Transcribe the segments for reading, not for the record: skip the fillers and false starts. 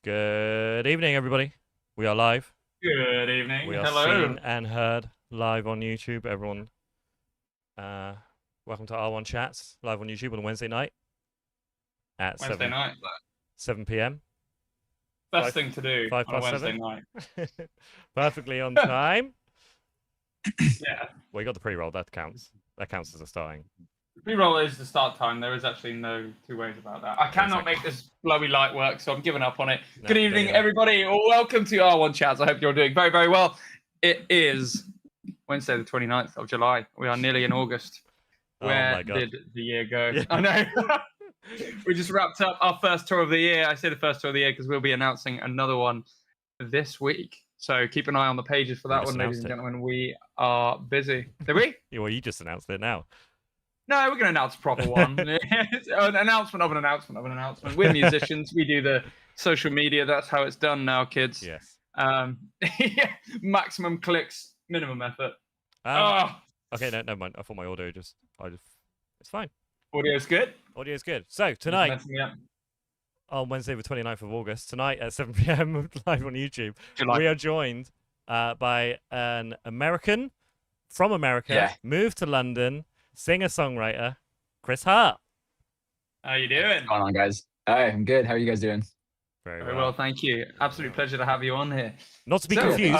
Good evening, everybody. We are live. Good evening. We are Hello. seen and heard live on YouTube. Everyone, welcome to R1 Chats, live on YouTube on a Wednesday night at Wednesday night. 7 p.m. Best thing to do Five on a past Wednesday 7. night. Perfectly on time. Yeah. Well, you got the pre-roll. That counts. That counts as a starting. Pre-roll is the start time. There is actually no two ways about that. I cannot make this blowy light work, so I'm giving up on it. No, Good there evening, you go. everybody. Welcome to R1 Chats. I hope you're doing very, very well. It is Wednesday, the 29th of July. We are nearly in August. Where my God. did the year go? Yeah. I know. We just wrapped up our first tour of the year. I say the first tour of the year because we'll be announcing another one this week. So keep an eye on the pages for that one, ladies and gentlemen. We are busy. Did we? Yeah, well, you just announced it now. No, we're going to announce a proper one. An announcement of an announcement of an announcement. We're musicians. We do the social media. That's how it's done now, kids. Yes. Maximum clicks, minimum effort. Okay, no, never mind. I thought my audio it's fine. Audio's good. Audio's good. So tonight, on Wednesday, the 29th of August, tonight at 7 p.m. live on YouTube, we are joined by an American from America, moved to London, singer-songwriter, Chris Hart. How you doing? What's going on, guys? Hi, I'm good. How are you guys doing? Very well, thank you. Absolute pleasure to have you on here. Not to be confused.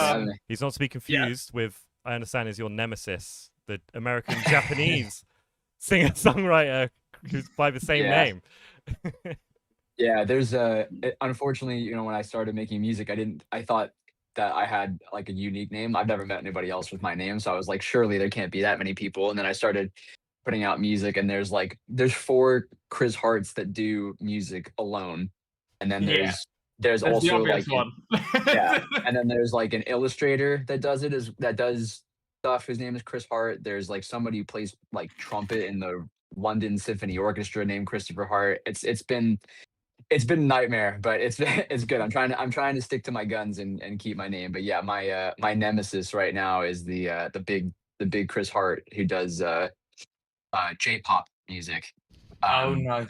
He's not to be confused with, I understand, is your nemesis, the American Japanese singer-songwriter who's by the same name. Yeah, there's unfortunately, when I started making music, I thought that I had like a unique name. I've never met anybody else with my name, so I was like, surely there can't be that many people. And then I started putting out music, and there's 4 Chris Harts that do music alone, and then there's also like and then there's like an illustrator that does stuff. His name is Chris Hart. There's like somebody who plays like trumpet in the London Symphony Orchestra named Christopher Hart. It's been a nightmare, but it's good. I'm trying to stick to my guns and keep my name. But yeah, my nemesis right now is the big Chris Hart, who does J-pop music. No.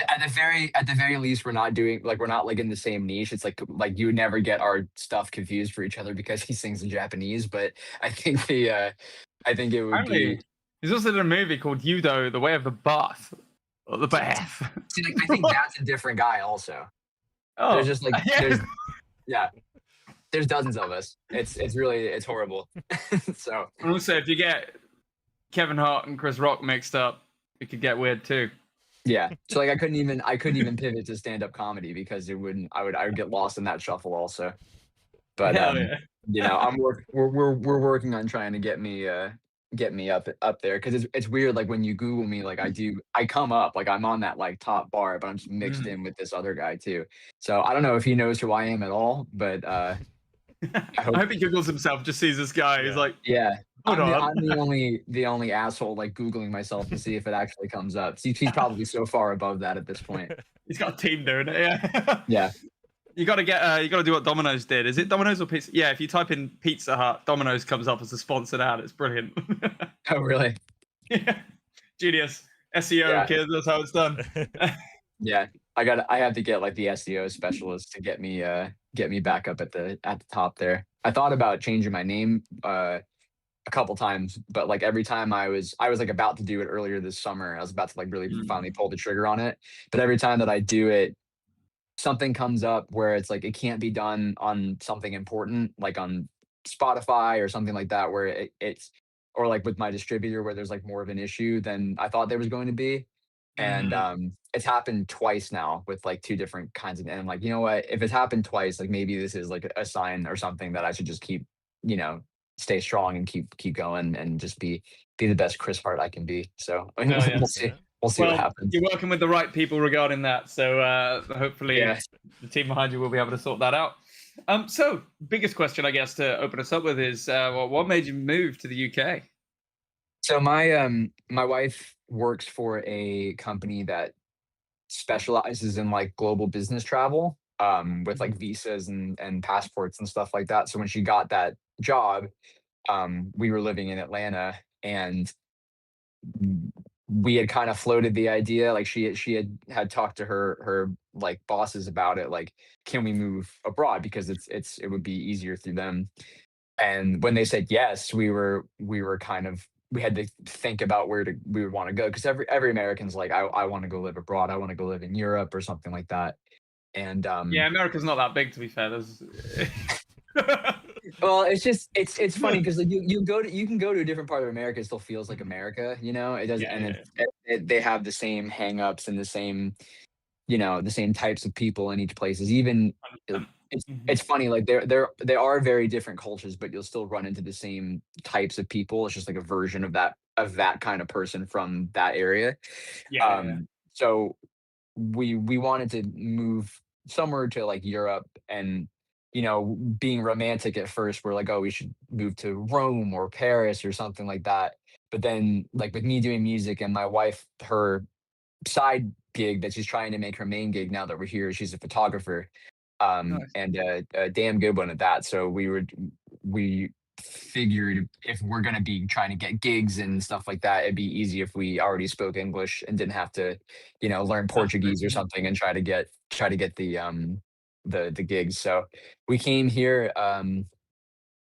At the very least, we're not in the same niche. It's like you would never get our stuff confused for each other because he sings in Japanese. But I think it would be. He's also in a movie called Yudo, The Way of the Bath. Or the Bath. See, I think that's a different guy also. Oh. There's just there's dozens of us. It's horrible. So also, if you get Kevin Hart and Chris Rock mixed up, it could get weird too. Yeah. So like I couldn't even pivot to stand-up comedy because I would get lost in that shuffle also. But we're working on trying to get me up there, because it's weird. Like when you Google me, like I come up, like I'm on that like top bar, but I'm just mixed in with this other guy too. So I don't know if he knows who I am at all, but I hope he Googles himself, just sees this guy. He's like, I'm the only asshole like Googling myself to see if it actually comes up. He's probably so far above that at this point. He's got a team doing it. Yeah. You got to do what Domino's did. Is it Domino's or Pizza? Yeah, if you type in Pizza Hut, Domino's comes up as a sponsored ad. It's brilliant. Oh, really? Yeah. Genius. SEO, kids. That's how it's done. Yeah, I have to get like the SEO specialist to get me back up at the top there. I thought about changing my name a couple times, but like every time I was like about to do it earlier this summer. I was about to like really finally pull the trigger on it. But every time that I do it, something comes up where it's like it can't be done on something important, like on Spotify or something like that, where it's or like with my distributor where there's like more of an issue than I thought there was going to be. And it's happened twice now with like 2 different kinds of, and I'm like, you know what, if it's happened twice, like maybe this is like a sign or something that I should just keep, stay strong and keep going and just be the best Chris Hart I can be. So we'll see. We'll see what happens. You're working with the right people regarding that, so hopefully the team behind you will be able to sort that out. So biggest question, I guess, to open us up with is, what made you move to the UK? So my wife works for a company that specializes in like global business travel, with like visas and passports and stuff like that. So when she got that job, we were living in Atlanta, and we had kind of floated the idea, like she had talked to her like bosses about it, like, can we move abroad because it would be easier through them. And when they said yes, we were kind of we had to think about where we would want to go because every American's like, I want to go live abroad. I want to go live in Europe or something like that. And Yeah, America's not that big, to be fair. There's well, it's funny because like you can go to a different part of America, it still feels like America, It doesn't, yeah, and yeah. they have the same hangups and the same, the same types of people in each places. Even it's funny, like they are very different cultures, but you'll still run into the same types of people. It's just like a version of that kind of person from that area. Yeah, yeah, yeah. So we wanted to move somewhere to like Europe and being romantic at first, we're like, oh, we should move to Rome or Paris or something like that. But then like with me doing music and my wife, her side gig that she's trying to make her main gig now that we're here, she's a photographer, Nice. and a damn good one at that. So we figured if we're gonna be trying to get gigs and stuff like that, it'd be easy if we already spoke English and didn't have to, learn Exactly. Portuguese or something and try to get the gigs. So we came here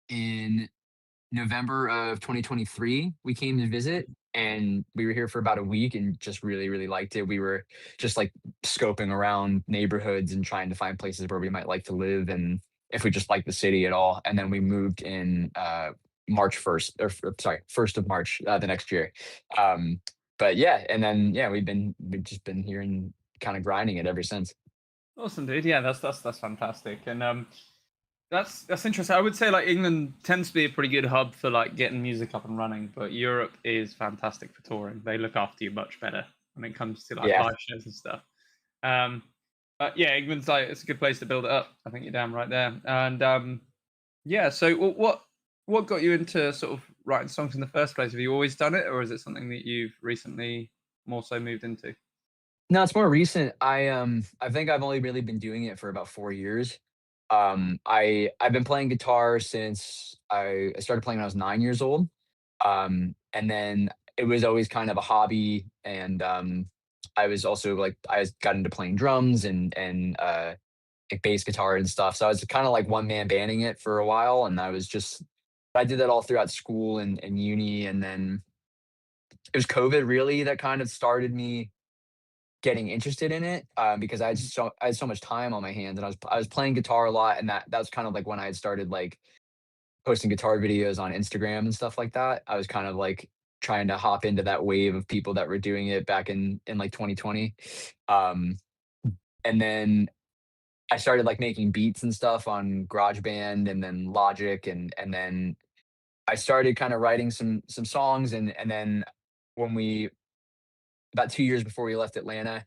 in November of 2023, we came to visit and we were here for about a week and just really, really liked it. We were just like scoping around neighborhoods and trying to find places where we might like to live and if we just like the city at all. And then we moved in March 1st, sorry, 1st of March the next year. But yeah, and then yeah, we've just been here and kind of grinding it ever since. Awesome, dude. Yeah, that's fantastic. And that's interesting. I would say like England tends to be a pretty good hub for like getting music up and running, but Europe is fantastic for touring. They look after you much better when it comes to like Yeah. live shows and stuff. But yeah, England's like it's a good place to build it up. I think you're damn right there. And yeah, so what got you into sort of writing songs in the first place? Have you always done it, or is it something that you've recently more so moved into? No, it's more recent. I think I've only really been doing it for about 4 years. I've been playing guitar since I started playing when I was 9 years old. And then it was always kind of a hobby and I was also like I got into playing drums and like bass guitar and stuff. So I was kind of like one man banding it for a while and I did that all throughout school and uni and then it was COVID really that kind of started me getting interested in it, because I had so much time on my hands, and I was playing guitar a lot, and that was kind of like when I had started like posting guitar videos on Instagram and stuff like that. I was kind of like trying to hop into that wave of people that were doing it back in like 2020, um, and then I started like making beats and stuff on GarageBand and then Logic, and then I started kind of writing some songs, and then when we about 2 years before we left Atlanta,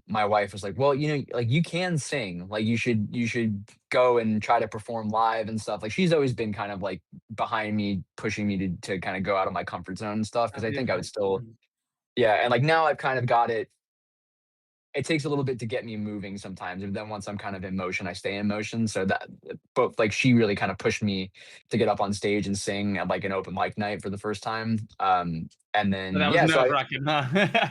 my wife was like, "Well, like you can sing. Like you should go and try to perform live and stuff." Like she's always been kind of like behind me, pushing me to kind of go out of my comfort zone and stuff because I think I would still, yeah. And like now I've kind of got it. It takes a little bit to get me moving sometimes, and then once I'm kind of in motion, I stay in motion. So that, but like she really kind of pushed me to get up on stage and sing at like an open mic night for the first time. And But then that was yeah, so nerve wracking, huh?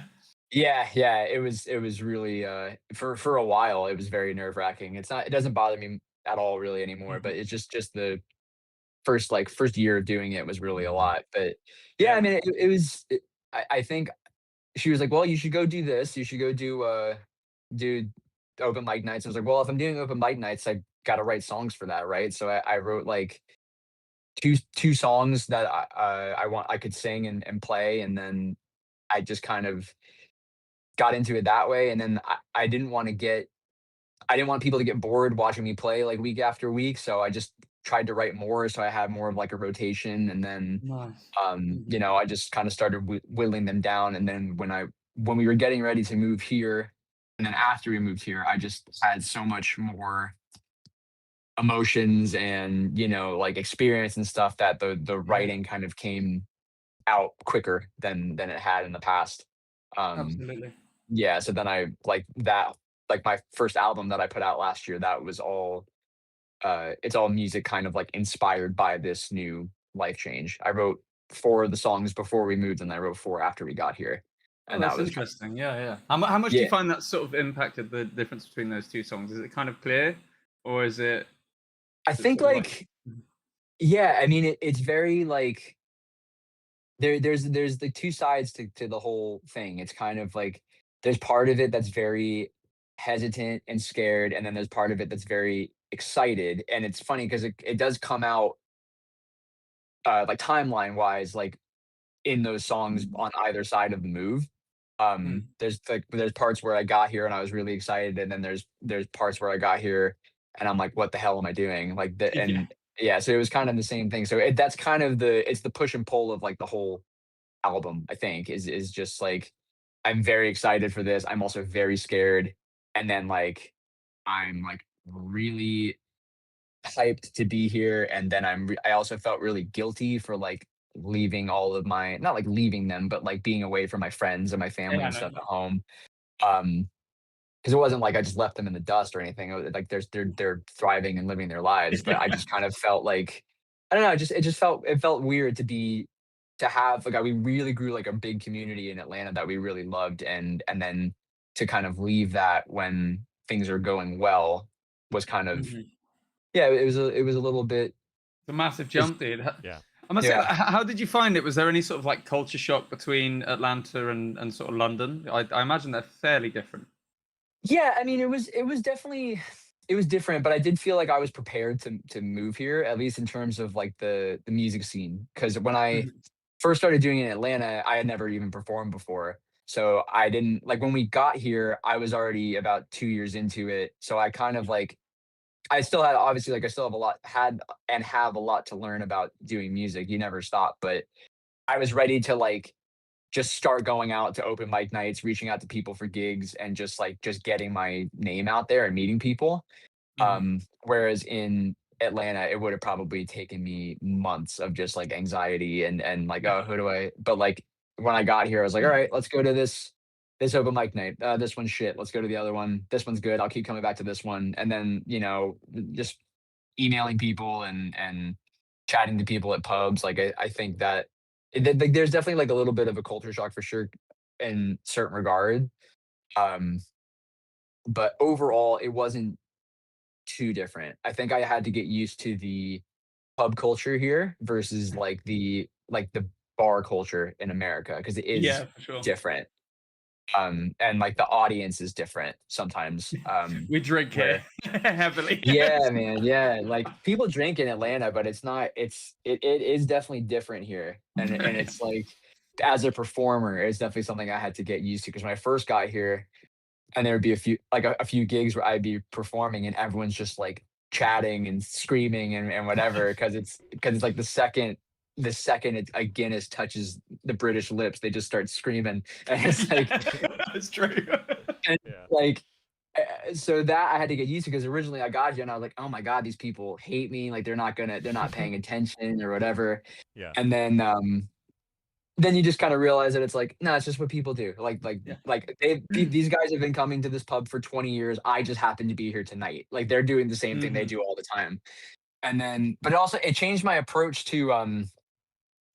yeah, it was really for a while it was very nerve-wracking. It doesn't bother me at all really anymore, but it's just the first year of doing it was really a lot. But yeah, I Yeah. mean I think she was like, "Well, you should go do this. You should go do open mic nights." I was like, "Well, if I'm doing open mic nights, I got to write songs for that, right?" So I wrote like two songs that I could sing and play, and then I just kind of got into it that way, and then I didn't want people to get bored watching me play, like, week after week, so I just tried to write more, so I had more of, like, a rotation, and then, Nice. I just kinda started whittling them down, and then when we were getting ready to move here, and then after we moved here, I just had so much more emotions and, like, experience and stuff that the Yeah, writing kind of came out quicker than it had in the past. Um absolutely. Yeah, so then I like my first album that I put out last year, that was all it's all music kind of like inspired by this new life change. I wrote 4 of the songs before we moved and I wrote 4 after we got here. Oh, and that that's was interesting. Yeah, yeah. How much do yeah. you find that sort of impacted the difference between those two songs? Is it kind of clear, or I is it think sort of like? like yeah, I mean it's very like there's the two sides to the whole thing. It's kind of like there's part of it that's very hesitant and scared, and then there's part of it that's very excited. And it's funny because it does come out like timeline wise, like in those songs on either side of the move. Mm. There's parts where I got here and I was really excited, and then there's parts where I got here and I'm like, what the hell am I doing? Like the Yeah. and yeah, so it was kind of the same thing. So that's kind of it's the push and pull of like the whole album, I think, is just like I'm very excited for this. I'm also very scared. And then like I'm like really hyped to be here. And then I also felt really guilty for like leaving all of my not like leaving them, but like being away from my friends and my family Yeah, and no, stuff at home. Um, because it wasn't like I just left them in the dust or anything. Like they're thriving and living their lives. But I just kind of felt like I don't know. It felt weird to have like we really grew like a big community in Atlanta that we really loved, and then to kind of leave that when things are going well was kind of Mhm. yeah. It was a little bit. It's a massive It's, jump, dude. Yeah. I must say, yeah. how did you find it? Was there any sort of like culture shock between Atlanta and sort of London? I imagine they're fairly different. Yeah, I mean, it was definitely it was different, but I did feel like I was prepared to move here, at least in terms of like the music scene. Because when I Mhm. first started doing it in Atlanta, I had never even performed before. So I didn't like when we got here, I was already about 2 years into it. So I kind of like I still had obviously like I still have a lot had and have a lot to learn about doing music. You never stop, but I was ready to like just start going out to open mic nights, reaching out to people for gigs, and just like just getting my name out there and meeting people. Mhm. Whereas in Atlanta, it would have probably taken me months of just like anxiety and like, oh, who do I? But like when I got here, I was like, all right, let's go to this open mic night. This one's shit. Let's go to the other one. This one's good. I'll keep coming back to this one. And then just emailing people and chatting to people at pubs. Like I think that like there's definitely like a little bit of a culture shock for sure in certain regard. Um, but overall, it wasn't too different. I think I had to get used to the pub culture here versus like the bar culture in America because it is Yeah, for sure. different. And like the audience is different sometimes. We drink here Where heavily. yeah, man, yeah, like people drink in Atlanta, but it's not. It is definitely different here, and it's like as a performer, it's definitely something I had to get used to because when I first got here, and there would be a few gigs where I'd be performing and everyone's just like chatting and screaming and whatever because it's like the second a Guinness touches the British lips, they just start screaming and it's like That's true. and Yeah. like so that I had to get used to because originally I got here and I was like, oh my god, these people hate me, like they're not paying attention or whatever, Yeah. and then you just kind of realize that it's like, no, it's just what people do. Yeah. These guys have been coming to this pub for 20 years. I just happen to be here tonight. Like they're doing the same thing they Mhm. do all the time. And then, but also it changed my approach to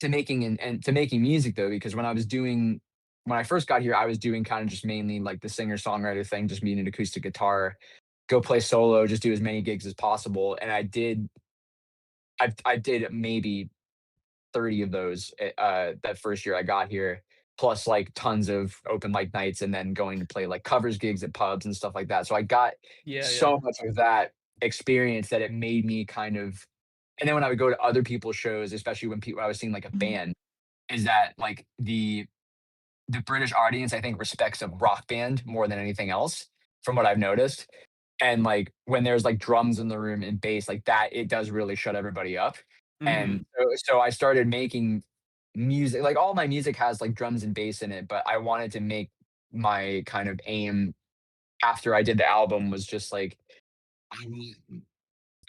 making and to making music though, because when I first got here, I was doing kind of just mainly like the singer-songwriter thing, just me and an acoustic guitar, go play solo, just do as many gigs as possible. And I did maybe 30 of those that first year I got here, plus like tons of open mic nights and then going to play like covers gigs at pubs and stuff like that. So I got Yeah, yeah. so much of that experience that it made me kind of and then when I would go to other people's shows, especially when people I was seeing like a band, is that like the British audience I think respects a rock band more than anything else from what I've noticed. And like when there's like drums in the room and bass like that, it does really shut everybody up. Mhm. And so I started making music. Like all my music has like drums and bass in it, but I wanted to make my kind of aim after I did the album was just like I want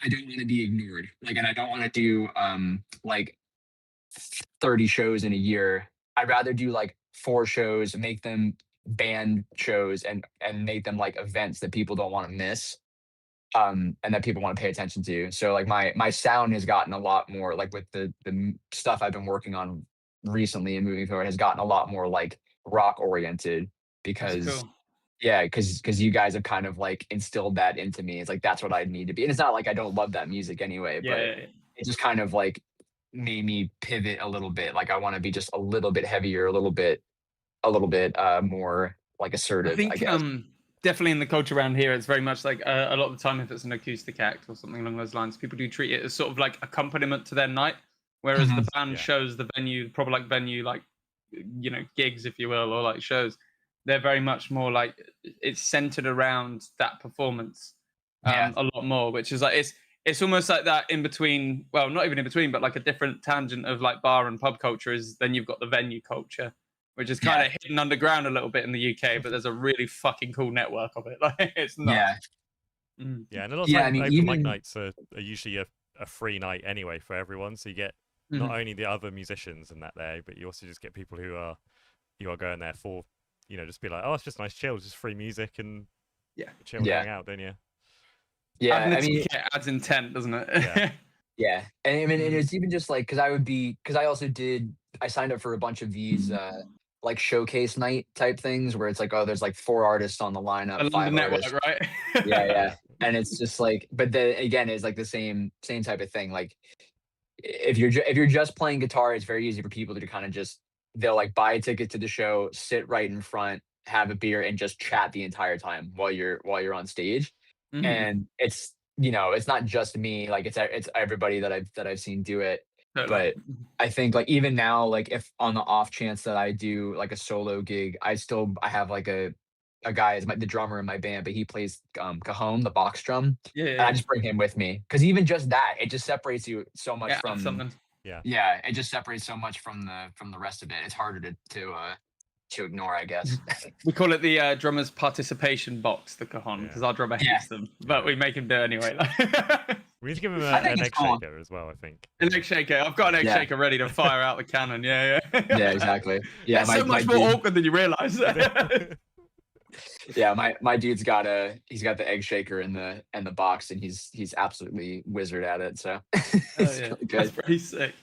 I don't want to be ignored. Like and I don't want to do like 30 shows in a year. I'd rather do like 4 shows, make them band shows and make them like events that people don't want to miss and that people want to pay attention to. So like my sound has gotten a lot more like with the stuff I've been working on recently and moving forward has gotten a lot more like rock oriented because That's cool. yeah, because you guys have kind of like instilled that into me. It's like that's what I need to be. And it's not like I don't love that music anyway, but Yeah. it just kind of like made me pivot a little bit. Like I want to be just a little bit heavier, a little bit more like I assertive, I think guess. definitely in the culture around here, it's very much like a lot of the time, if it's an acoustic act or something along those lines, people do treat it as sort of like accompaniment to their night. Whereas the band shows the venue, proper like venue, like gigs, if you will, or like shows, they're very much more like it's centered around that performance a lot more, which is like it's almost like that in between. Well, not even in between, but like a different tangent of like bar and pub culture is then you've got the venue culture, which is kind of hidden underground a little bit in the UK, but there's a really fucking cool network of it. Like it's nuts. Yeah, and a lot of time open mic nights are usually a free night anyway for everyone, so you get not only the other musicians and that there, but you also just get people who are going there for just be like, oh, it's just nice chill, just free music and chill, hang out, don't you? Yeah, I mean, it adds intent, doesn't it? Yeah, and I mean, and it's even just like because I signed up for a bunch of these like showcase night type things where it's like, oh, there's like 4 artists on the lineup, 5 network, artists, right? yeah, and it's just like, but then again, it's like the same type of thing. Like if you're just playing guitar, it's very easy for people to kind of just they'll like buy a ticket to the show, sit right in front, have a beer, and just chat the entire time while you're on stage. And it's it's not just me, like it's everybody that I've seen do it. But I think like even now, like if on the off chance that I do like a solo gig, I have like a guy is the drummer in my band, but he plays cajon, the box drum. And I just bring him with me because even just that, it just separates you so much from something. Yeah, it just separates so much from the rest of it. It's harder to ignore, I guess. We call it the drummer's participation box, the cajon, because our drummer hates them, but we make him do it anyway. We need to give him an egg shaker as well, I think. An egg shaker. I've got an egg shaker ready to fire out the cannon. Yeah, exactly. Yeah, it's so much more awkward than you realize. Yeah, my dude's got the egg shaker in the box, and he's absolutely wizard at it. So really good. That's pretty sick.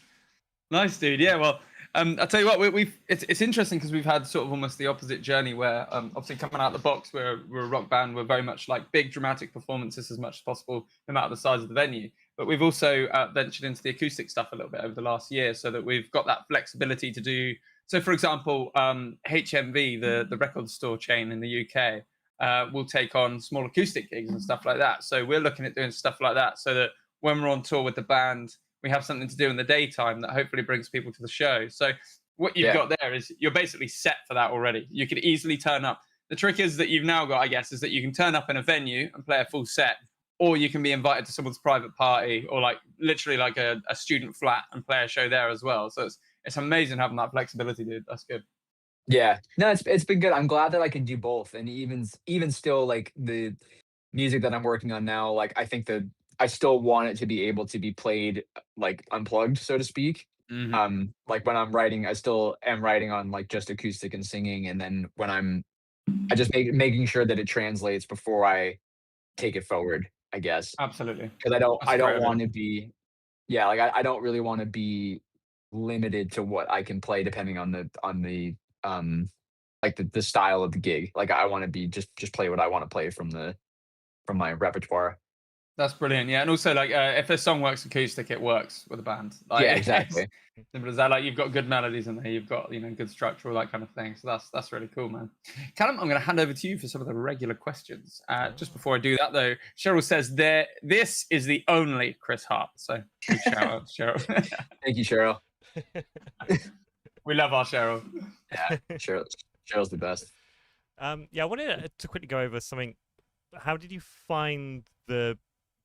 Nice, dude. Yeah, well, I'll tell you what, it's interesting because we've had sort of almost the opposite journey where obviously coming out of the box, we're a rock band, we're very much like big dramatic performances as much as possible, no matter the size of the venue. But we've also ventured into the acoustic stuff a little bit over the last year, so that we've got that flexibility to do. So, for example, HMV, the record store chain in the UK, will take on small acoustic gigs and stuff like that. So we're looking at doing stuff like that so that when we're on tour with the band, we have something to do in the daytime that hopefully brings people to the show. So what you've got there is you're basically set for that already. You could easily turn up. The trick is that you've now got, I guess, is that you can turn up in a venue and play a full set, or you can be invited to someone's private party or like literally like a student flat and play a show there as well. So it's amazing having that flexibility, dude. That's good. Yeah, no, it's been good. I'm glad that I can do both. And even still, like the music that I'm working on now, like I think that I still want it to be able to be played like unplugged, so to speak. Like when I'm writing, I still am writing on like just acoustic and singing, and then when I just making sure that it translates before I take it forward, I guess. Absolutely. Because I don't want to be, like I don't really want to be limited to what I can play depending on the like the style of the gig. Like I want to be just play what I want to play from my repertoire. That's brilliant. Yeah, and also like if a song works acoustic, it works with a band. Like, yeah, exactly. Simple as that. Like you've got good melodies in there, you've got good structure, all that kind of thing. So that's really cool, man. Callum, I'm going to hand over to you for some of the regular questions. Just before I do that, though, Cheryl says this is the only Chris Hart. So big shout out, Cheryl. Thank you, Cheryl. We love our Cheryl. Yeah, Cheryl's the best. I wanted to quickly go over something. How did you find the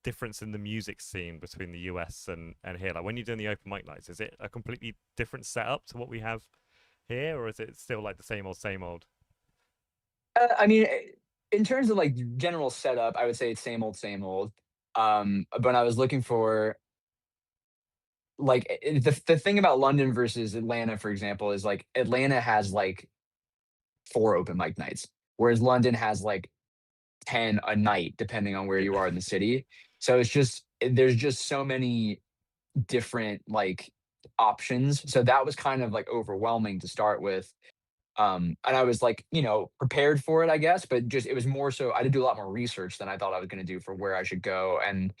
difference in the music scene between the US and here? Like when you're doing the open mic nights, is it a completely different setup to what we have here, or is it still like the same old? I mean, in terms of like general setup, I would say it's same old. But I was looking for like the thing about London versus Atlanta, for example, is like Atlanta has like 4 open mic nights, whereas London has like 10 a night, depending on where you are in the city. So there's just so many different like options. So that was kind of like overwhelming to start with. And I was like, prepared for it, I guess, but just it was more so I had to do a lot more research than I thought I was going to do for where I should go. And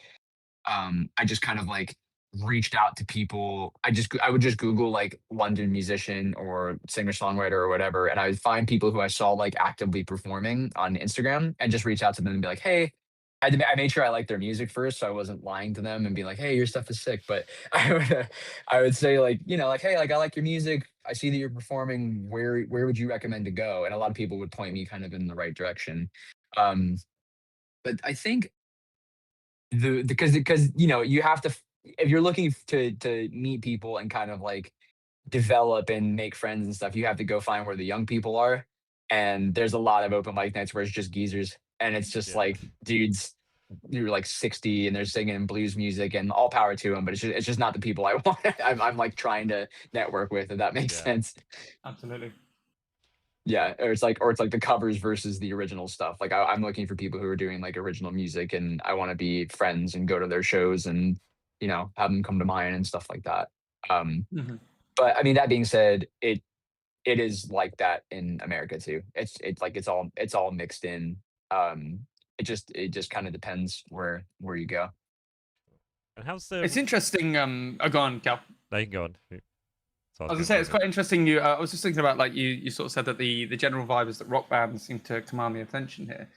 I just kind of like reached out to people. I would just Google like London musician or singer-songwriter or whatever, and I would find people who I saw like actively performing on Instagram and just reach out to them and be like, hey. I made sure I liked their music first, so I wasn't lying to them and be like, "Hey, your stuff is sick." But I would say like, like, "Hey, like I like your music. I see that you're performing. Where would you recommend to go?" And a lot of people would point me kind of in the right direction. Um, but I think because you have to if you're looking to meet people and kind of like develop and make friends and stuff, you have to go find where the young people are. And there's a lot of open mic nights where it's just geezers and it's just Yeah. like dudes you're like 60 and they're singing blues music and all power to them, but it's just not the people I want. I'm like trying to network with, if that makes sense. Absolutely. Yeah, or it's like the covers versus the original stuff. Like I'm looking for people who are doing like original music, and I want to be friends and go to their shows and have them come to mine and stuff like that. Um, Hmm. but I mean, that being said, it is like that in America too. It's like it's all mixed in. Um, it just kind of depends where you go. And how's It's the? interesting. Go on, Cal. No, you can go on. So I was gonna say it's quite interesting. I was just thinking about like you sort of said that the general vibe is that rock bands seem to command the attention here.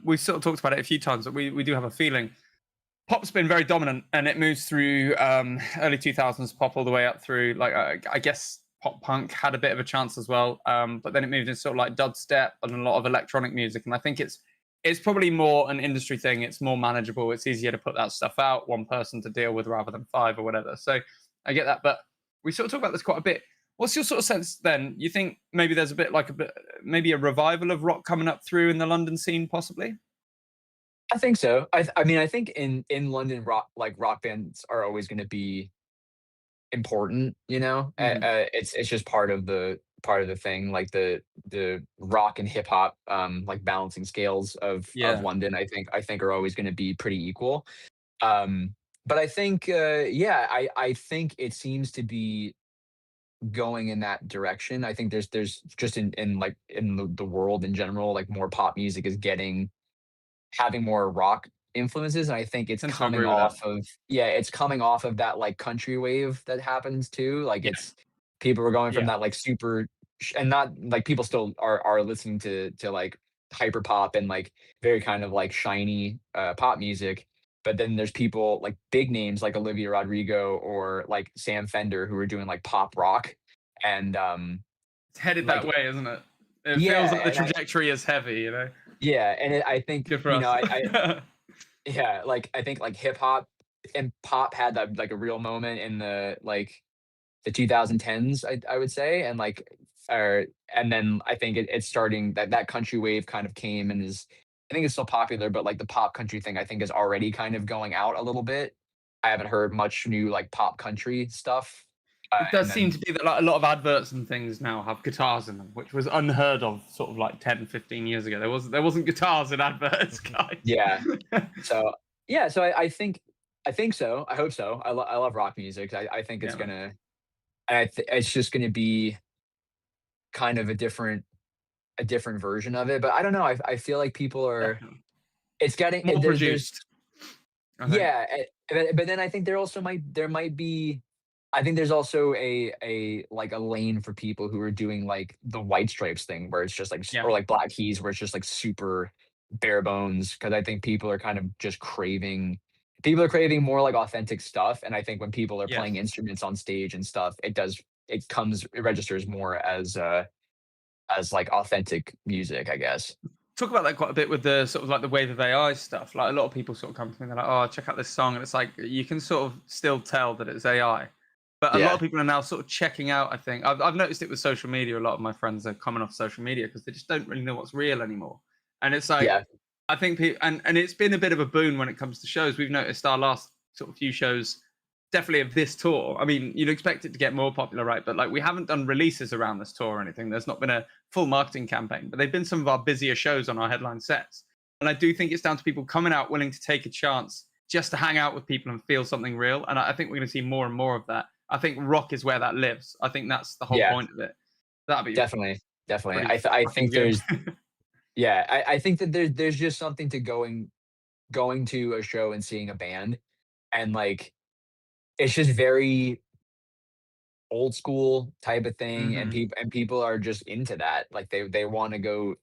We've sort of talked about it a few times, but we do have a feeling pop's been very dominant, and it moves through early 2000s pop all the way up through like I guess pop punk had a bit of a chance as well, but then it moved into sort of like dubstep and a lot of electronic music, and I think it's probably more an industry thing. It's more manageable. It's easier to put that stuff out, one person to deal with rather than five or whatever. So I get that, but we sort of talk about this quite a bit. What's your sort of sense then? You think maybe there's maybe a revival of rock coming up through in the London scene, possibly? I think so. I mean, I think in London, rock bands are always going to be important. Hmm. It's just part of the thing, like the rock and hip hop, like balancing scales of Yeah, London. I think are always going to be pretty equal. Um, but I think, yeah, I think it seems to be going in that direction. I think there's just in the world in general, like more pop music is having more rock influences, and I think it's tend to coming agree with that. off of it's coming off of that like country wave that happens too. Like Yeah, it's people are going from yeah, that like super and not like people still are listening to like hyper pop and like very kind of like shiny pop music. But then there's people like big names like Olivia Rodrigo or like Sam Fender who are doing like pop rock and it's headed that like way, isn't it? It feels yeah, like the and trajectory is heavy, you know. I think Good for us. yeah, like I think like hip hop and pop had that like a real moment in the 2010s, I would say, and like and then I think it's starting that country wave kind of came and is I think it's still popular, but like the pop country thing I think is already kind of going out a little bit. I haven't heard much new like pop country stuff. It does And seem then to be that like, a lot of adverts and things now have guitars in them, which was unheard of sort of like 10, 15 years ago. There wasn't guitars in adverts, guys. yeah, so yeah, so I think so. I hope so. I love rock music. I think it's Yeah, man. gonna it's just gonna be kind of a different version of it, but I don't know, I feel like people are Definitely. it's getting More there's produced, I think. yeah, but then I think there might be I think there's also like a lane for people who are doing like the White Stripes thing where it's just like Yeah. or like Black Keys where it's just like super bare bones because I think people are craving more like authentic stuff, and I think when people are Yes. playing instruments on stage and stuff, it registers more as like authentic music, I guess. Talk about that quite a bit with the sort of like the wave of AI stuff. Like a lot of people sort of come to me and they're like, "Oh, check out this song," and it's like you can sort of still tell that it's AI. But a lot of Yeah. people are now sort of checking out. I think I've noticed it with social media. A lot of my friends are coming off social media because they just don't really know what's real anymore. And it's like Yeah. I think people and it's been a bit of a boon when it comes to shows. We've noticed our last sort of few shows, definitely of this tour. I mean, you'd expect it to get more popular, right? But like we haven't done releases around this tour or anything. There's not been a full marketing campaign, but they've been some of our busier shows on our headline sets. And I do think it's down to people coming out willing to take a chance just to hang out with people and feel something real. And I think we're going to see more and more of that. I think rock is where that lives. I think that's the whole Yeah. point of it. That'd be Definitely. definitely. Pretty I fucking think good. I think that there's just something to going to a show and seeing a band, and like it's just very old school type of thing, and Hmm. people are just into that. Like they want to go,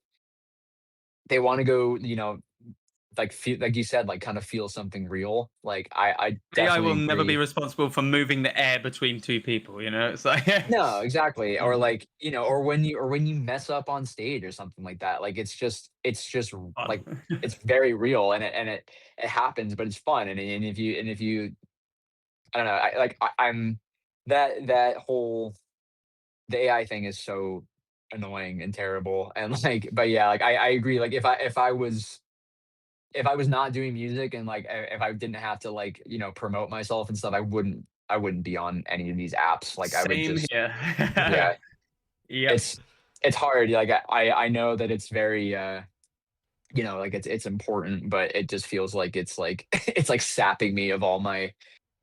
like feel like you said, like kind of feel something real. Like I AI definitely will never be agree. responsible for moving the air between two people. It's like No, exactly. Or Mhm. like, or when you mess up on stage or something like that. Like it's just Fun. like it's very real, and it happens, but it's fun. And if you I don't know, I'm that whole the AI thing is so annoying and terrible. And like, but yeah, like I agree. Like if I was not doing music, and like if I didn't have to like, promote myself and stuff, I wouldn't be on any of these apps. Like I would Same just, here. yeah, Yep. it's it's hard. Like I know that it's very like it's important, but it just feels like it's like it's like sapping me of all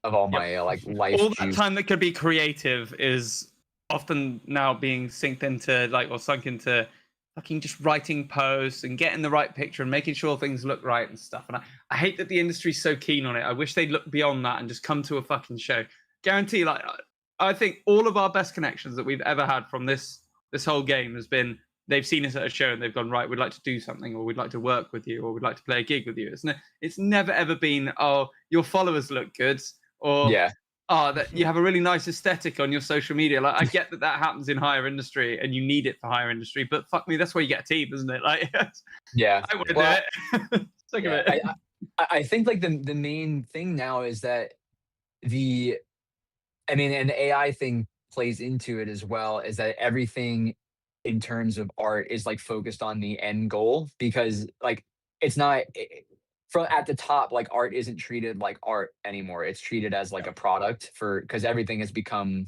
Yep. my like life All that juice. time that could be creative is often now being synced into or sunk into fucking just writing posts and getting the right picture and making sure things look right and stuff. And I hate that the industry's so keen on it. I wish they'd look beyond that and just come to a fucking show. Guarantee, I think all of our best connections that we've ever had from this whole game has been they've seen us at a show and they've gone, right, we'd like to do something, or we'd like to work with you, or we'd like to play a gig with you. It's never ever been, oh, your followers look good, or Yeah, that you have a really nice aesthetic on your social media. Like, I get that happens in higher industry and you need it for higher industry, but fuck me, that's where you get a team, isn't it? Like, yeah. I want to do Well, it. Sick of yeah. it. I think like the main thing now is that the I mean, and the AI thing plays into it as well, is that everything in terms of art is like focused on the end goal, because like it's not from at the top, like art isn't treated like art anymore. It's treated as like Yeah, a product for because everything has become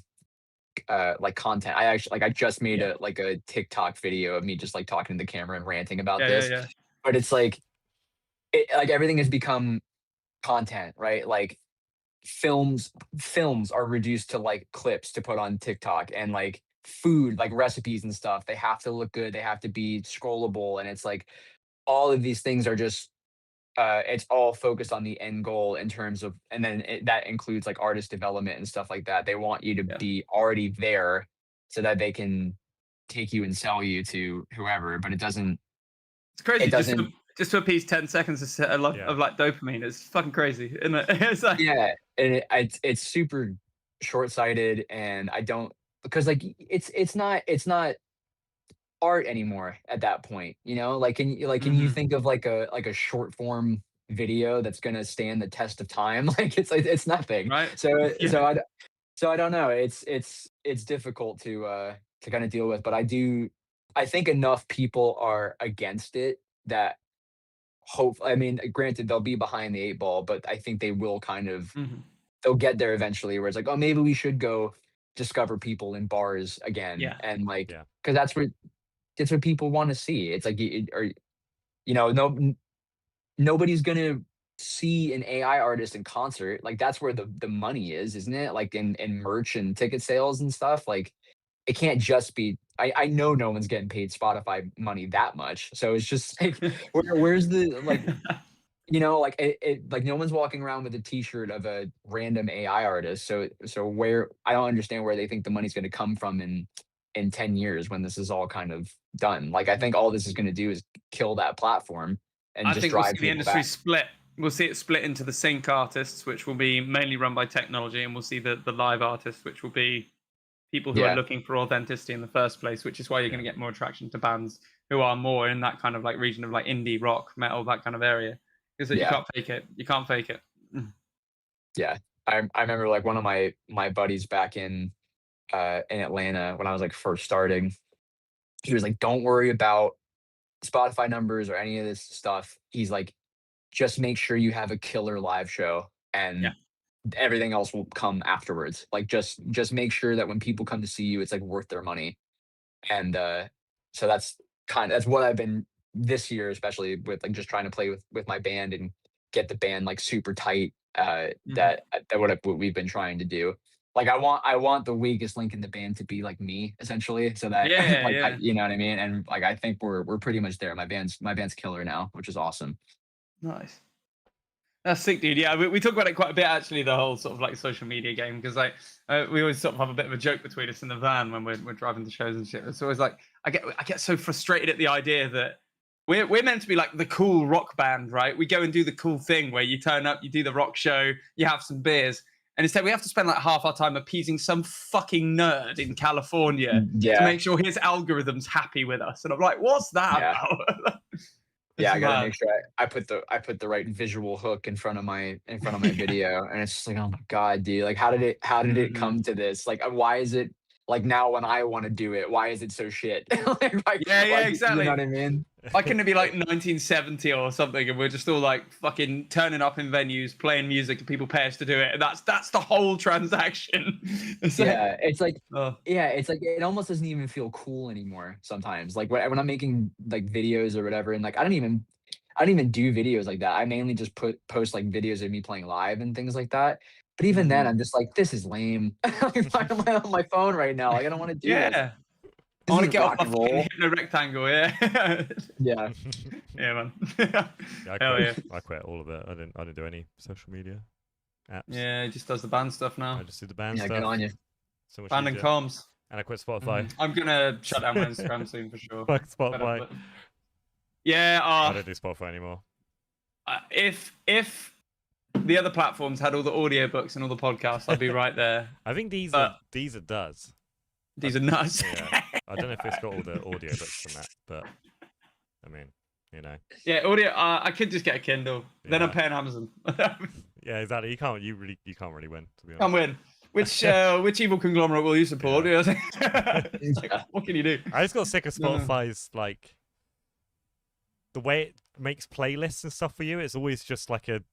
like content. I just made yeah, a TikTok video of me just like talking to the camera and ranting about yeah, yeah, this. yeah. But it's like like everything has become content, right? Like films are reduced to like clips to put on TikTok, and like food, like recipes and stuff, they have to look good, they have to be scrollable, and it's like all of these things are just it's all focused on the end goal in terms of, and then that includes like artist development and stuff like that. They want you to Yeah. be already there so that they can take you and sell you to whoever, but It's crazy it doesn't just to appease 10 seconds of like dopamine. It's fucking crazy, isn't it? It's like, yeah, and it's super short-sighted, and I don't, because like it's not art anymore at that point, like can you mhm, think of like a short form video that's gonna stand the test of time? It's nothing. right? Yeah. So I don't know. It's difficult to kind of deal with, but I think enough people are against it that I mean, granted they'll be behind the eight ball, but I think they will kind of Mhm. they'll get there eventually, where it's like, oh, maybe we should go discover people in bars again, Yeah. and like, Yeah. because that's what people want to see. It's like, or nobody's gonna see an AI artist in concert. Like that's where the money is, isn't it? Like in merch and ticket sales and stuff. Like it can't just be. I know no one's getting paid Spotify money that much, so it's just like where's the like, like like no one's walking around with a T-shirt of a random AI artist. So where I don't understand where they think the money's going to come from in 10 years when this is all kind of done. Like I think all this is going to do is kill that platform and I just think we'll drive see the people industry back. split. We'll see it split into the sync artists, which will be mainly run by technology, and we'll see the live artists, which will be people who are Yeah, looking for authenticity in the first place, which is why you're Yeah. going to get more attraction to bands who are more in that kind of like region of like indie rock, metal, that kind of area. Because you yeah, can't fake it. You can't fake it. yeah. I remember like one of my buddies back in Atlanta when I was like first starting. He was like, "Don't worry about Spotify numbers or any of this stuff." He's like, "Just make sure you have a killer live show, Yeah. and everything else will come afterwards. Like just make sure that when people come to see you, it's like worth their money." And so that's what I've been this year, especially with like just trying to play with my band and get the band like super tight. Mhm. That what we've been trying to do. Like I want the weakest link in the band to be like me, essentially, so that you know what I mean. And like I think we're pretty much there. My band's killer now, which is awesome. Nice. That's sick, dude. Yeah, we talk about it quite a bit, actually, the whole sort of like social media game, because like we always sort of have a bit of a joke between us in the van when we're driving to shows and shit. It's always like I get so frustrated at the idea that we're meant to be like the cool rock band, right? We go and do the cool thing where you turn up, you do the rock show, you have some beers, and instead we have to spend like half our time appeasing some fucking nerd in California to make sure his algorithm's happy with us. And I'm like, what's that about? I gotta make sure I put the right visual hook in front of my video, and it's just like, oh my god, dude! Like, how did it come to this? Like, why is it like now when I want to do it? Why is it so shit? Exactly. You know what I mean? Why couldn't it be like 1970 or something, and we're just all like fucking turning up in venues, playing music, and people pay us to do it, and that's the whole transaction. It's like it almost doesn't even feel cool anymore sometimes. Like when I'm making like videos or whatever, and like I don't even do videos like that. I mainly just post like videos of me playing live and things like that. But even then, I'm just like, this is lame. I'm on my phone right now. Like I don't want to do this. I want to get off my phone and hit in a rectangle, yeah. Yeah, man. I quit all of it. I didn't do any social media apps. Yeah, he just does the band stuff now. I just do the band stuff. Good on you. So much band easier. and comms. And I quit Spotify. I'm gonna shut down my Instagram soon for sure. Fuck Spotify. Yeah, I don't do Spotify anymore. If the other platforms had all the audiobooks and all the podcasts, I'd be right there. I think Deezer does. These are nuts. Yeah. I don't know if it's got all the audio books from that, but I mean, you know. Yeah, audio. I could just get a Kindle. Then I'm paying Amazon. Yeah, exactly. You can't really win. To be honest. Can't win. Which evil conglomerate will you support? Yeah. Like, what can you do? I just got sick of Spotify's like the way it makes playlists and stuff for you. It's always just like an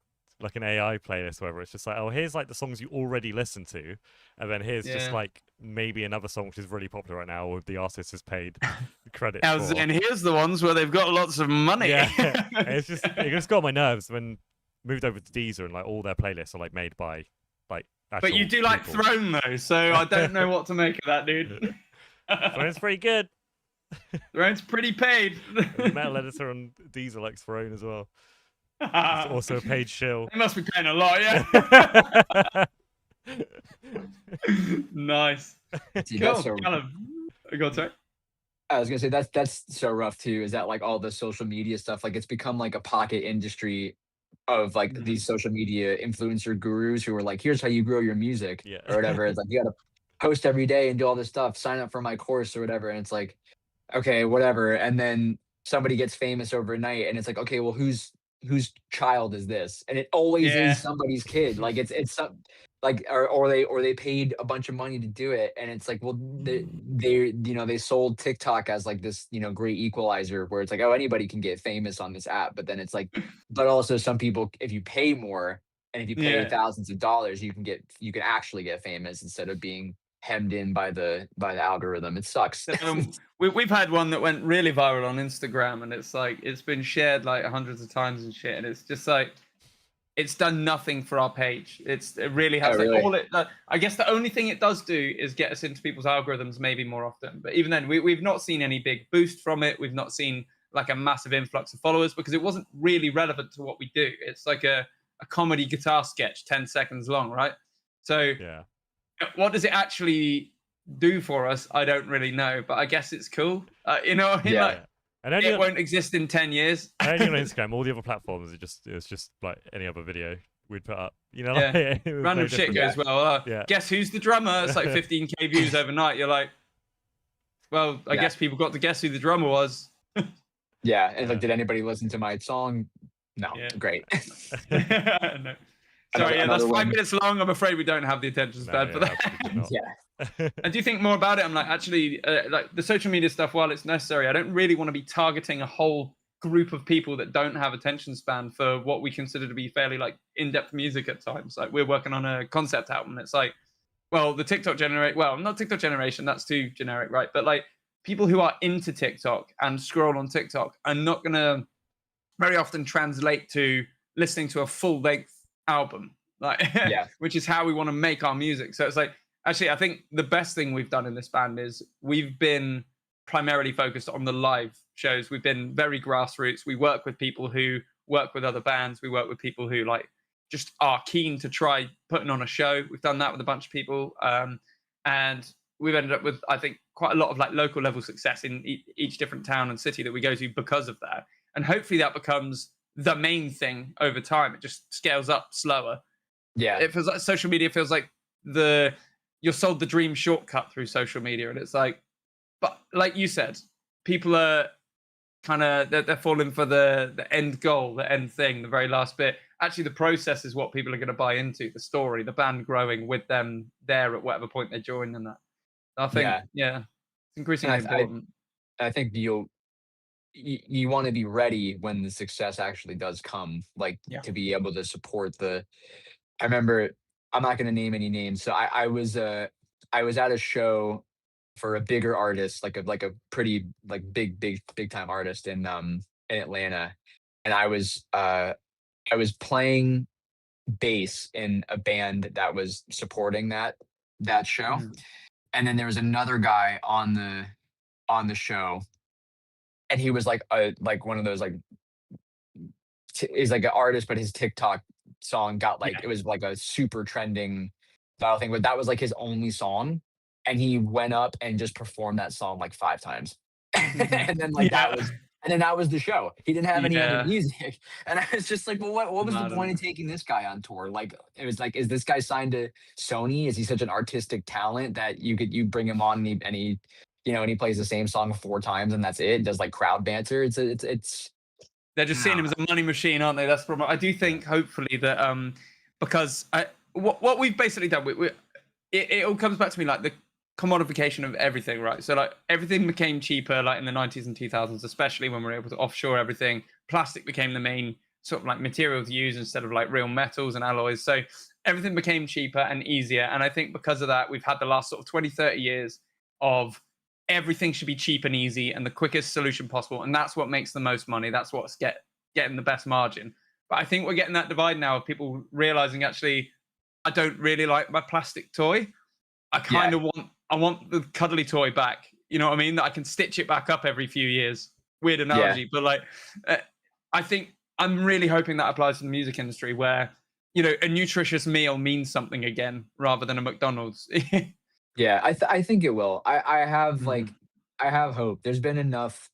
AI playlist, where it's just like, oh, here's like the songs you already listen to, and then here's just like maybe another song which is really popular right now, or the artist has paid credit for. And here's the ones where they've got lots of money. Yeah, it just got on my nerves when moved over to Deezer, and like all their playlists are like made by like. But you do like people. Throne though, so I don't know what to make of that, dude. Throne's pretty good. Throne's pretty paid. The metal editor on Deezer likes Throne as well. It's also a paid shill. He must be paying a lot, yeah. Nice. Cool. Sorry. I was gonna say that's so rough too. Is that like all the social media stuff? Like it's become like a pocket industry of like these social media influencer gurus who are like, here's how you grow your music or whatever. It's like you gotta post every day and do all this stuff. Sign up for my course or whatever. And it's like, okay, whatever. And then somebody gets famous overnight, and it's like, okay, well, whose child is this? And it always is somebody's kid. Like it's some like or they paid a bunch of money to do it, and it's like, well, they sold TikTok as like this great equalizer where it's like, oh, anybody can get famous on this app, but then it's like, but also some people, if you pay more and if you pay thousands of dollars, you can actually get famous instead of being hemmed in by the algorithm. It sucks. We've had one that went really viral on Instagram, and it's like it's been shared like hundreds of times and shit, and it's just like it's done nothing for our page. It really has I guess the only thing it does do is get us into people's algorithms maybe more often, but even then we've not seen any big boost from it. We've not seen like a massive influx of followers because it wasn't really relevant to what we do. It's like a comedy guitar sketch 10 seconds long, right? So what does it actually do for us? I don't really know, but I guess it's cool. And it won't exist in 10 years. Only on Instagram, all the other platforms, it's just like any other video we'd put up. Random shit goes well. Guess who's the drummer? It's like 15k views overnight. You're like, well, I guess people got to guess who the drummer was. And like, did anybody listen to my song? No. Great. No. Sorry, that's 5 minutes long. I'm afraid we don't have the attention span for that. And do you think more about it? I'm like, actually, like the social media stuff, while it's necessary, I don't really want to be targeting a whole group of people that don't have attention span for what we consider to be fairly like in-depth music at times. Like we're working on a concept album. It's like, well, the TikTok generation, well, not TikTok generation, that's too generic, right? But like people who are into TikTok and scroll on TikTok are not going to very often translate to listening to a full-length album, like which is how we want to make our music. So it's like Actually, I think the best thing we've done in this band is we've been primarily focused on the live shows. We've been very grassroots. We work with people who work with other bands. We work with people who like just are keen to try putting on a show. We've done that with a bunch of people, and we've ended up with, I think, quite a lot of like local level success in each different town and city that we go to because of that. And hopefully that becomes the main thing over time. It just scales up slower. Yeah, it feels like social media feels like you're sold the dream shortcut through social media, and it's like, but like you said, people are kind of they're falling for the end goal, the end thing, the very last bit. Actually, the process is what people are going to buy into, the story, the band growing with them there at whatever point they join, and that. I think, it's increasingly important. I think you want to be ready when the success actually does come, like to be able to support the. I remember, I'm not going to name any names. So I was at a show for a bigger artist, like a pretty like big time artist in Atlanta, and I was playing bass in a band that was supporting that show, and then there was another guy on the show, and he was like one of those like is like an artist, but his TikTok song got like it was like a super trending style thing, but that was like his only song, and he went up and just performed that song like 5 times. And then that was the show. He didn't have any other music. And I was just like, well, what was the point of taking this guy on tour? Like, it was like, is this guy signed to Sony? Is he such an artistic talent that you bring him on and he and he plays the same song 4 times and that's it? Does like crowd banter? It's they're just seeing him as a money machine, aren't they? That's the problem. I do think hopefully that because what we've basically done, it all comes back to me like the commodification of everything, right? So like everything became cheaper, like in the 90s and 2000s, especially when we were able to offshore everything. Plastic became the main sort of like material to use instead of like real metals and alloys. So everything became cheaper and easier. And I think because of that, we've had the last sort of 20, 30 years of everything should be cheap and easy and the quickest solution possible. And that's what makes the most money. That's what's getting the best margin. But I think we're getting that divide now of people realizing, actually, I don't really like my plastic toy. I kind of want the cuddly toy back. You know what I mean? That I can stitch it back up every few years. Weird analogy, but like, I think I'm really hoping that applies to the music industry where, a nutritious meal means something again rather than a McDonald's. Yeah, I think it will. I have I have hope. There's been enough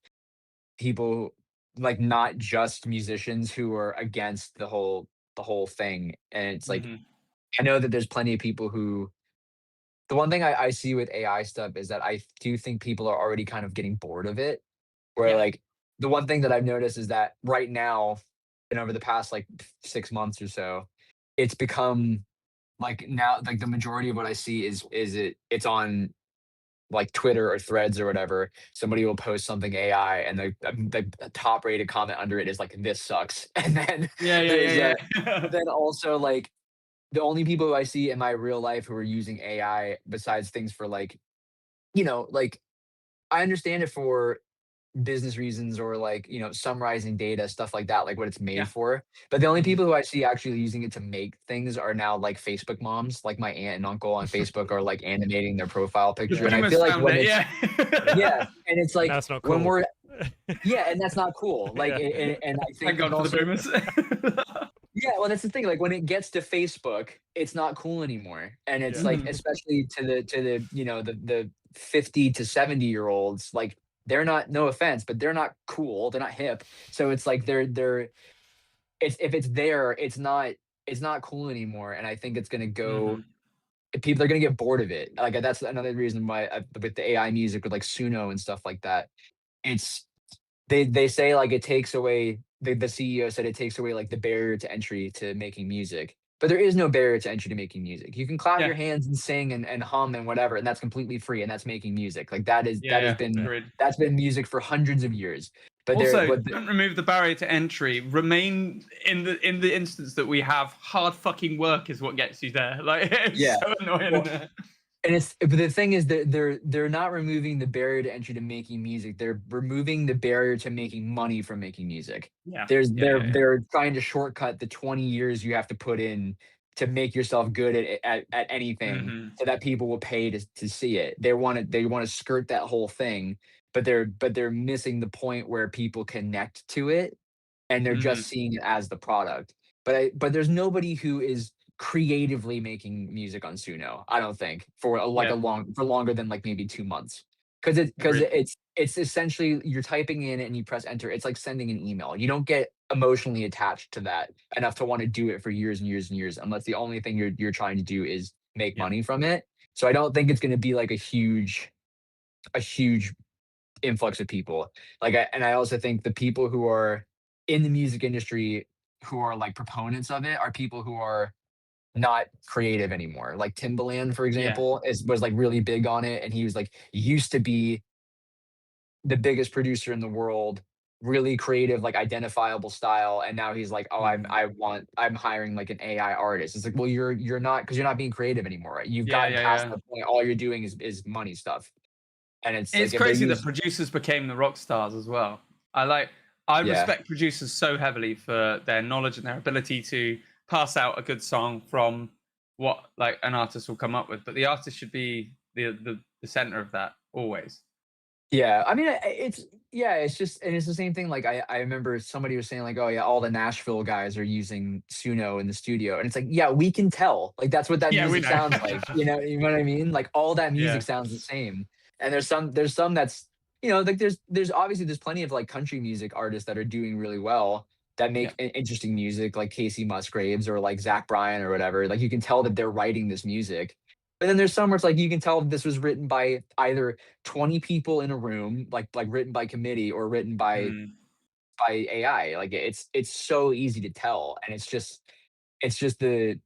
people, like not just musicians, who are against the whole thing, and it's like I know that there's plenty of people who. The one thing I see with AI stuff is that I do think people are already kind of getting bored of it. Where like the one thing that I've noticed is that right now, and over the past like 6 months or so, it's become like now like the majority of what I see is it's on like Twitter or Threads or whatever. Somebody will post something AI, and the top rated comment under it is like, "This sucks." And then then also like the only people who I see in my real life who are using AI besides things for like, like I understand it for business reasons or like, summarizing data, stuff like that, like what it's made for. But the only people who I see actually using it to make things are now like Facebook moms, like my aunt and uncle on Facebook are like animating their profile picture. And I feel like when it's, and it's like that's not cool. when we're, and that's not cool. Like, and I think thank God for the boomers. Yeah, well, that's the thing. Like when it gets to Facebook, it's not cool anymore, and it's like, especially to the the 50 to 70-year-olds, like they're not. No offense, but they're not cool. They're not hip. So it's like if it's there, it's not cool anymore, and I think it's gonna go. People are gonna get bored of it. Like that's another reason why with the AI music with like Suno and stuff like that, it's they say like it takes away. The CEO said it takes away like the barrier to entry to making music, but there is no barrier to entry to making music. You can clap your hands and sing and hum and whatever, and that's completely free, and that's making music. Like that's been music for hundreds of years. But also, don't remove the barrier to entry. Remain in the instance that we have hard fucking work is what gets you there. Like it's so annoying. Well, and but the thing is that they're not removing the barrier to entry to making music. They're removing the barrier to making money from making music. They're trying to shortcut the 20 years you have to put in to make yourself good at anything so that people will pay to see it. They want to skirt that whole thing, but they're missing the point where people connect to it and they're just seeing it as the product. But there's nobody who is creatively making music on Suno, I don't think, for longer than like maybe 2 months. Because it's essentially you're typing in and you press enter. It's like sending an email. You don't get emotionally attached to that enough to want to do it for years and years and years, unless the only thing you're trying to do is make money from it. So I don't think it's going to be like a huge influx of people. I also think the people who are in the music industry who are like proponents of it are people who are not creative anymore. Like Timbaland, for example, was like really big on it, and he was like used to be the biggest producer in the world, really creative, like identifiable style, and now he's like, oh, I'm hiring like an AI artist. It's like, well, you're not, because you're not being creative anymore, right? You've gotten past the point. All you're doing is money stuff, and it's like, crazy that producers became the rock stars as well. I respect producers so heavily for their knowledge and their ability to pass out a good song from what like an artist will come up with, but the artist should be the center of that always. Yeah, I mean, it's just, and it's the same thing. Like I remember somebody was saying like, oh yeah, all the Nashville guys are using Suno in the studio, and it's like, yeah, we can tell. Like that's what that music sounds like. You know what I mean? Like all that music sounds the same. And there's some that's, like there's obviously there's plenty of like country music artists that are doing really well that make interesting music, like Casey Musgraves or like Zach Bryan or whatever. Like you can tell that they're writing this music. But then there's some where it's like you can tell this was written by either 20 people in a room, like written by committee, or written by AI. Like it's so easy to tell, and it's just the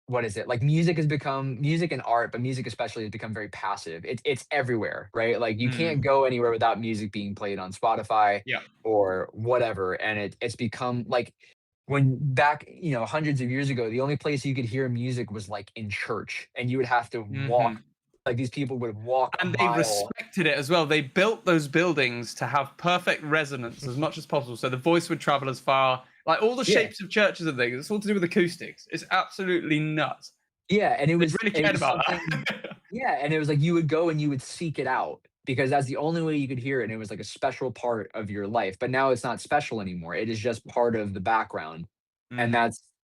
what is it? Like music and art, but music especially has become very passive. It's everywhere, right? Like you can't go anywhere without music being played on Spotify or whatever. And it's become like, when back, hundreds of years ago, the only place you could hear music was like in church, and you would have to walk. Like these people would walk and a mile. They respected it as well. They built those buildings to have perfect resonance as much as possible, so the voice would travel as far. Like all the shapes of churches and things, it's all to do with acoustics. It's absolutely nuts. Yeah, and it was really cared about that. Yeah, and it was like you would go and you would seek it out, because that's the only way you could hear it, and it was like a special part of your life. But now it's not special anymore. It is just part of the background. And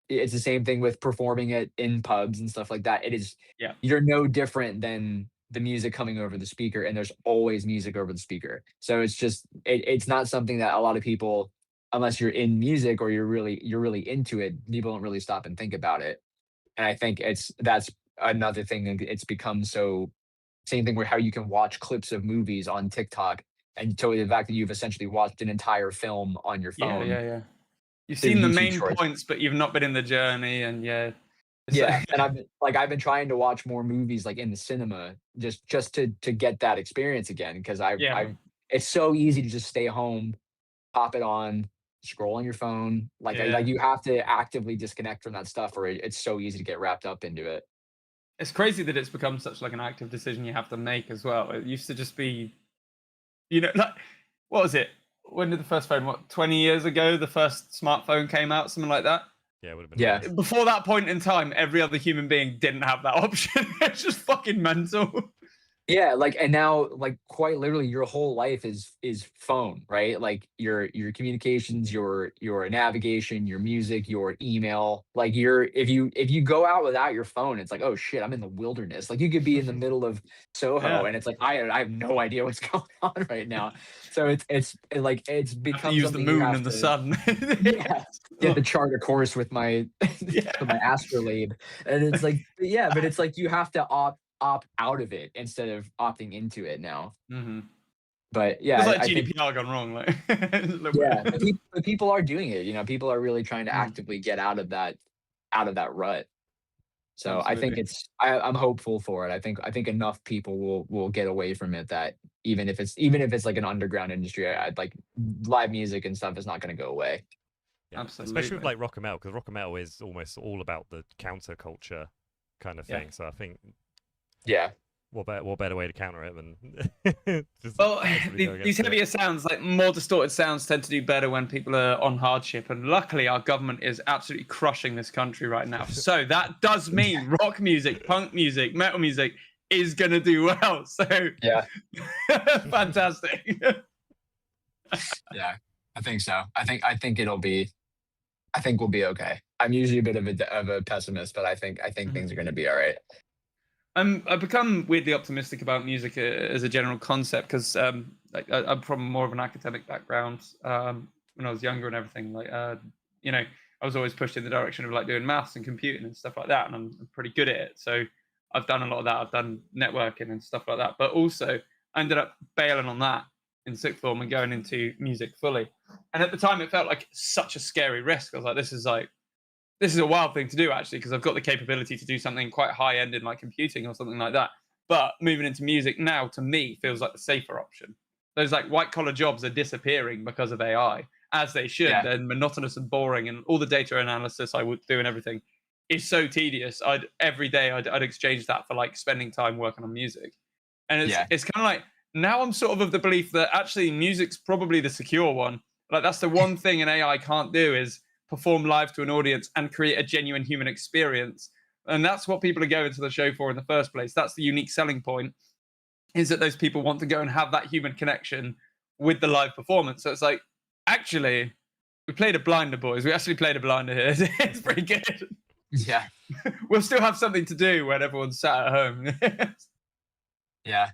it's the same thing with performing it in pubs and stuff like that. It is, you're no different than the music coming over the speaker, and there's always music over the speaker. So it's just, it's not something that a lot of people, unless you're in music or you're really into it, people don't really stop and think about it. And I think that's another thing. It's become so, same thing where how you can watch clips of movies on TikTok, and totally the fact that you've essentially watched an entire film on your phone. Yeah. You've seen the main points, but you've not been in the journey, and and I've been trying to watch more movies like in the cinema, just to get that experience again, because it's so easy to just stay home, pop it on, scroll on your phone. Like you have to actively disconnect from that stuff, or it's so easy to get wrapped up into it. It's crazy that it's become such like an active decision you have to make as well. It used to just be, like, what was it? When did the first phone, 20 years ago, the first smartphone came out, something like that? Yeah, it would have been. Yeah. Before that point in time, every other human being didn't have that option. It's just fucking mental. Yeah, like, and now, like, quite literally, your whole life is phone, right? Like your communications, your navigation, your music, your email. Like if you go out without your phone, it's like, oh shit, I'm in the wilderness. Like you could be in the middle of Soho, and it's like I have no idea what's going on right now. So it's become use the moon and the sun. To chart a course with my my astrolabe, and it's like, but it's like you have to opt out of it instead of opting into it now. But it's like GDPR gone wrong. Like but people are doing it. People are really trying to actively get out of that rut. So absolutely. I think I'm hopeful for it. I think enough people will get away from it, that even if it's like an underground industry, I'd like live music and stuff is not going to go away. Yeah, absolutely. Especially with like rock and metal, because rock and metal is almost all about the counterculture kind of thing. So I think what better way to counter it than well, these heavier sounds, like more distorted sounds, tend to do better when people are on hardship, and luckily our government is absolutely crushing this country right now. So that does mean rock music, punk music, metal music is gonna do well. So yeah, fantastic. Yeah, I think so. I think we'll be okay. I'm usually a bit of a pessimist, but I think things are going to be all right. I've become weirdly optimistic about music as a general concept because like I'm from more of an academic background when I was younger and everything. Like you know, I was always pushed in the direction of like doing maths and computing and stuff like that, and I'm pretty good at it. So I've done a lot of that. I've done networking and stuff like that. But also, I ended up bailing on that in sixth form and going into music fully. And at the time, it felt like such a scary risk. I was like, this is a wild thing to do, actually, because I've got the capability to do something quite high end in like computing or something like that. But moving into music now, to me, feels like the safer option. Those like white collar jobs are disappearing because of AI, as they should. Yeah. They're monotonous and boring, and all the data analysis I would do and everything is so tedious. Every day I'd exchange that for like spending time working on music. And it's kind of like, now I'm sort of the belief that actually music's probably the secure one. Like that's the one thing an AI can't do is perform live to an audience and create a genuine human experience. And that's what people are going to the show for in the first place. That's the unique selling point, is that those people want to go and have that human connection with the live performance. So it's like, actually, we played a blinder, boys. We actually played a blinder here. It's pretty good. Yeah. We'll still have something to do when everyone's sat at home. Yeah.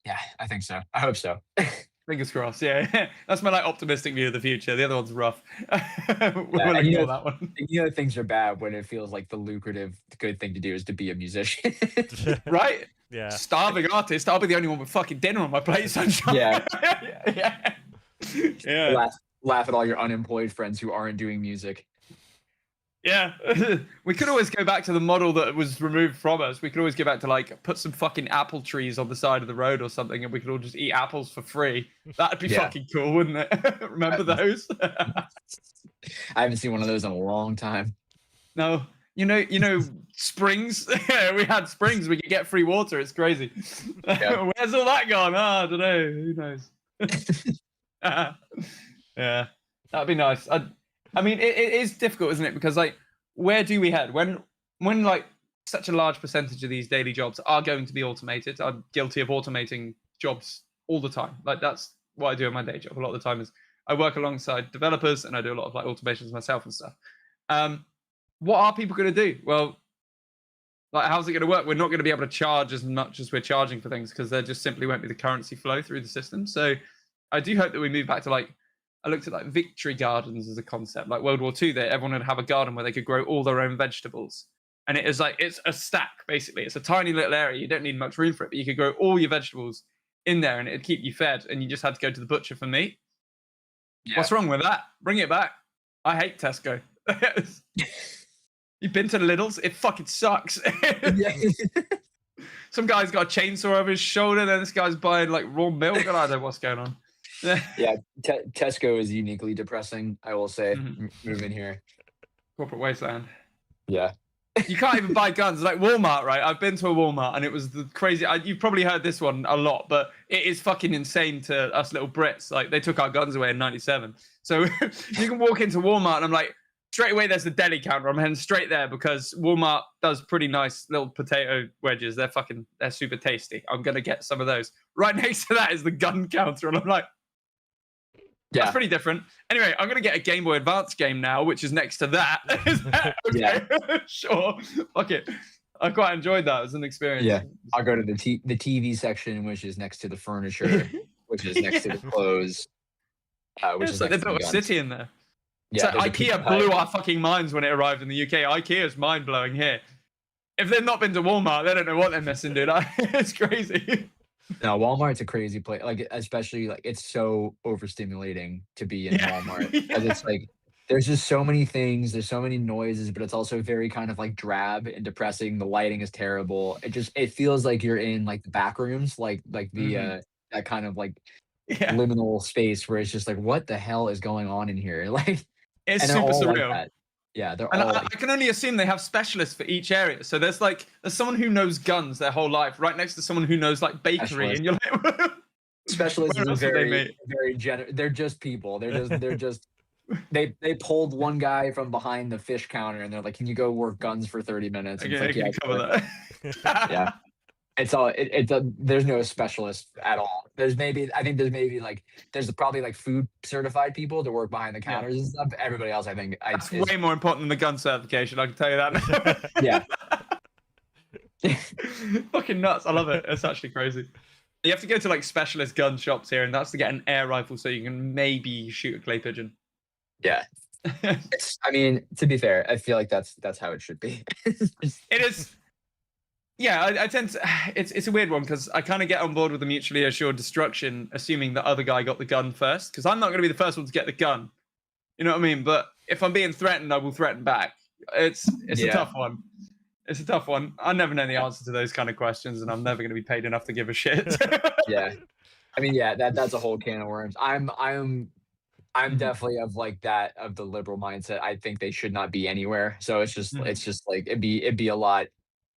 Yeah, I think so. I hope so. Fingers crossed. Yeah, that's my like optimistic view of the future. The other one's rough. We'll ignore that one. You know, things are bad when it feels like the lucrative, good thing to do is to be a musician. Right? Yeah. Starving artist. I'll be the only one with fucking dinner on my plate, sunshine. Yeah. Yeah. Laugh at all your unemployed friends who aren't doing music. Yeah, we could always go back to the model that was removed from us. We could always go back to like put some fucking apple trees on the side of the road or something, and we could all just eat apples for free. That'd be fucking cool, wouldn't it? Remember those? I haven't seen one of those in a long time. No, you know, springs. We had springs. We could get free water. It's crazy. Yeah. Where's all that gone? I don't know. Who knows? Yeah, that'd be nice. I mean, it is difficult, isn't it? Because like, where do we head when like such a large percentage of these daily jobs are going to be automated? I'm guilty of automating jobs all the time. Like that's what I do in my day job. A lot of the time is I work alongside developers and I do a lot of like automations myself and stuff. What are people going to do? Well, like, how's it going to work? We're not going to be able to charge as much as we're charging for things because there just simply won't be the currency flow through the system. So I do hope that we move back to like, I looked at like victory gardens as a concept, like World War II, that everyone would have a garden where they could grow all their own vegetables. And it is like, it's a stack, basically. It's a tiny little area. You don't need much room for it, but you could grow all your vegetables in there and it'd keep you fed. And you just had to go to the butcher for meat. Yeah. What's wrong with that? Bring it back. I hate Tesco. You've been to the Lidl's? It fucking sucks. Some guy's got a chainsaw over his shoulder, then this guy's buying like raw milk. I don't know what's going on. Yeah, Tesco is uniquely depressing, I will say, moving here. Corporate wasteland. Yeah. You can't even buy guns. Like Walmart, right? I've been to a Walmart and it was the crazy. You've probably heard this one a lot, but it is fucking insane to us little Brits. Like they took our guns away in '97. So you can walk into Walmart and I'm like, straight away there's the deli counter. I'm heading straight there because Walmart does pretty nice little potato wedges. They're super tasty. I'm going to get some of those. Right next to that is the gun counter. And I'm like, yeah, that's pretty different. Anyway, I'm going to get a Game Boy Advance game now, which is next to that. Is that okay? Yeah. Sure. Fuck it. I quite enjoyed that as an experience. Yeah. I'll go to the TV section, which is next to the furniture, which is next to the clothes. Which is like they built a city in there. Yeah, so IKEA blew our fucking minds when it arrived in the UK. IKEA is mind-blowing here. If they've not been to Walmart, they don't know what they're missing, dude. It's crazy. No, Walmart's a crazy place. Like, especially like it's so overstimulating to be in Walmart because it's like there's just so many things, there's so many noises, but it's also very kind of like drab and depressing. The lighting is terrible. It feels like you're in like the back rooms, like the that kind of like liminal space where it's just like, what the hell is going on in here? Like it's super surreal. Like Yeah, they're And all. I can only assume they have specialists for each area. So there's someone who knows guns their whole life, right next to someone who knows like bakery, and you're like, specialists where are else would they very, meet? very They're just people. They're just. They pulled one guy from behind the fish counter, and they're like, "Can you go work guns for 30 minutes?" And Okay, it's like, can you cover that? yeah. It's all. There's no specialist at all. There's probably like food certified people to work behind the counters and stuff. But everybody else, I think, That's way more important than the gun certification. I can tell you that. Yeah. Fucking nuts. I love it. It's actually crazy. You have to go to like specialist gun shops here, and that's to get an air rifle so you can maybe shoot a clay pigeon. Yeah. I mean, to be fair, I feel like that's how it should be. It is. Yeah, I tend to. It's a weird one because I kind of get on board with the mutually assured destruction, assuming the other guy got the gun first. Because I'm not going to be the first one to get the gun. You know what I mean? But if I'm being threatened, I will threaten back. It's a tough one. It's a tough one. I never know the answer to those kind of questions, and I'm never going to be paid enough to give a shit. Yeah, I mean, yeah, that's a whole can of worms. I'm definitely of the liberal mindset. I think they should not be anywhere. So it's just like it'd be a lot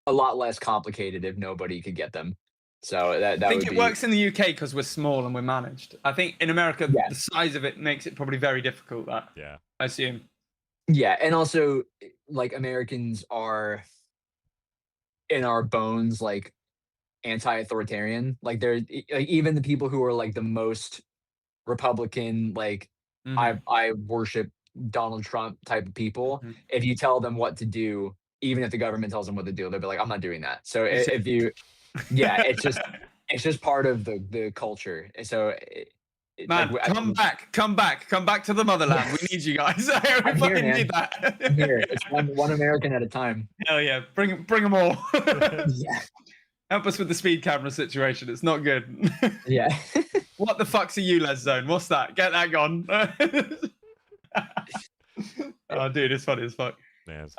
less complicated if nobody could get them. So I think it works in the UK because we're small and we're managed. I think in America, the size of it makes it probably very difficult. I assume. Yeah, and also like Americans are in our bones like anti-authoritarian. Like they're like even the people who are like the most Republican, like I worship Donald Trump type of people. If you tell them what to do, even if the government tells them what to do, they'll be like, I'm not doing that. So if you, it's just part of the culture. So man, come back to the motherland. We need you guys. I'm here, man. Need that. I'm here. It's one American at a time. Hell yeah, bring them all. Yeah. Help us with the speed camera situation. It's not good. Yeah. What the fuck's a ULEZ zone? What's that? Get that gone. Oh, dude, it's funny as fuck. Yes.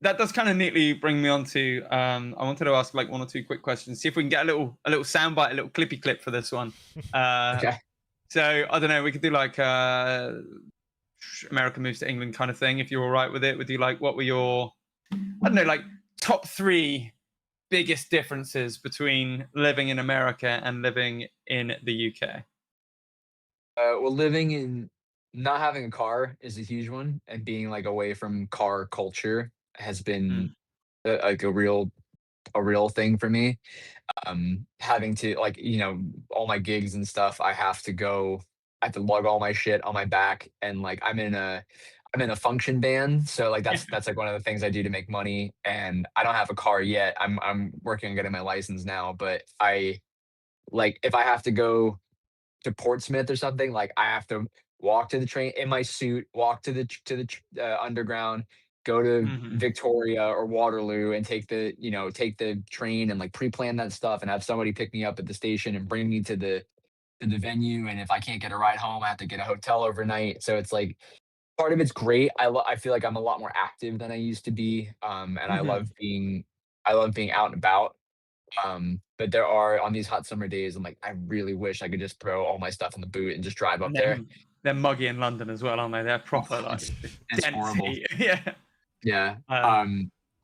That does kind of neatly bring me on to I wanted to ask like one or two quick questions. See if we can get a little soundbite, a little clippy clip for this one. Okay. So I don't know. We could do like America moves to England kind of thing. If you're all right with it, would you like what were your like top 3 biggest differences between living in America and living in the UK? Well, not having a car is a huge one, and being like away from car culture has been like a real thing for me. Having to like, all my gigs and stuff, I have to lug all my shit on my back, and like I'm in a function band, so like that's like one of the things I do to make money, and I don't have a car yet. I'm working on getting my license now, but if I have to go to Portsmouth or something, like I have to walk to the train in my suit, walk to the underground, go to Victoria or Waterloo, and take the train and like pre-plan that stuff, and have somebody pick me up at the station and bring me to the venue. And if I can't get a ride home, I have to get a hotel overnight. So it's like part of it's great. I feel like I'm a lot more active than I used to be, and I love being out and about. But there are on these hot summer days, I'm like, I really wish I could just throw all my stuff in the boot and just drive up there. They're muggy in London as well, aren't they? They're proper like it's horrible. Heat. Yeah. Yeah.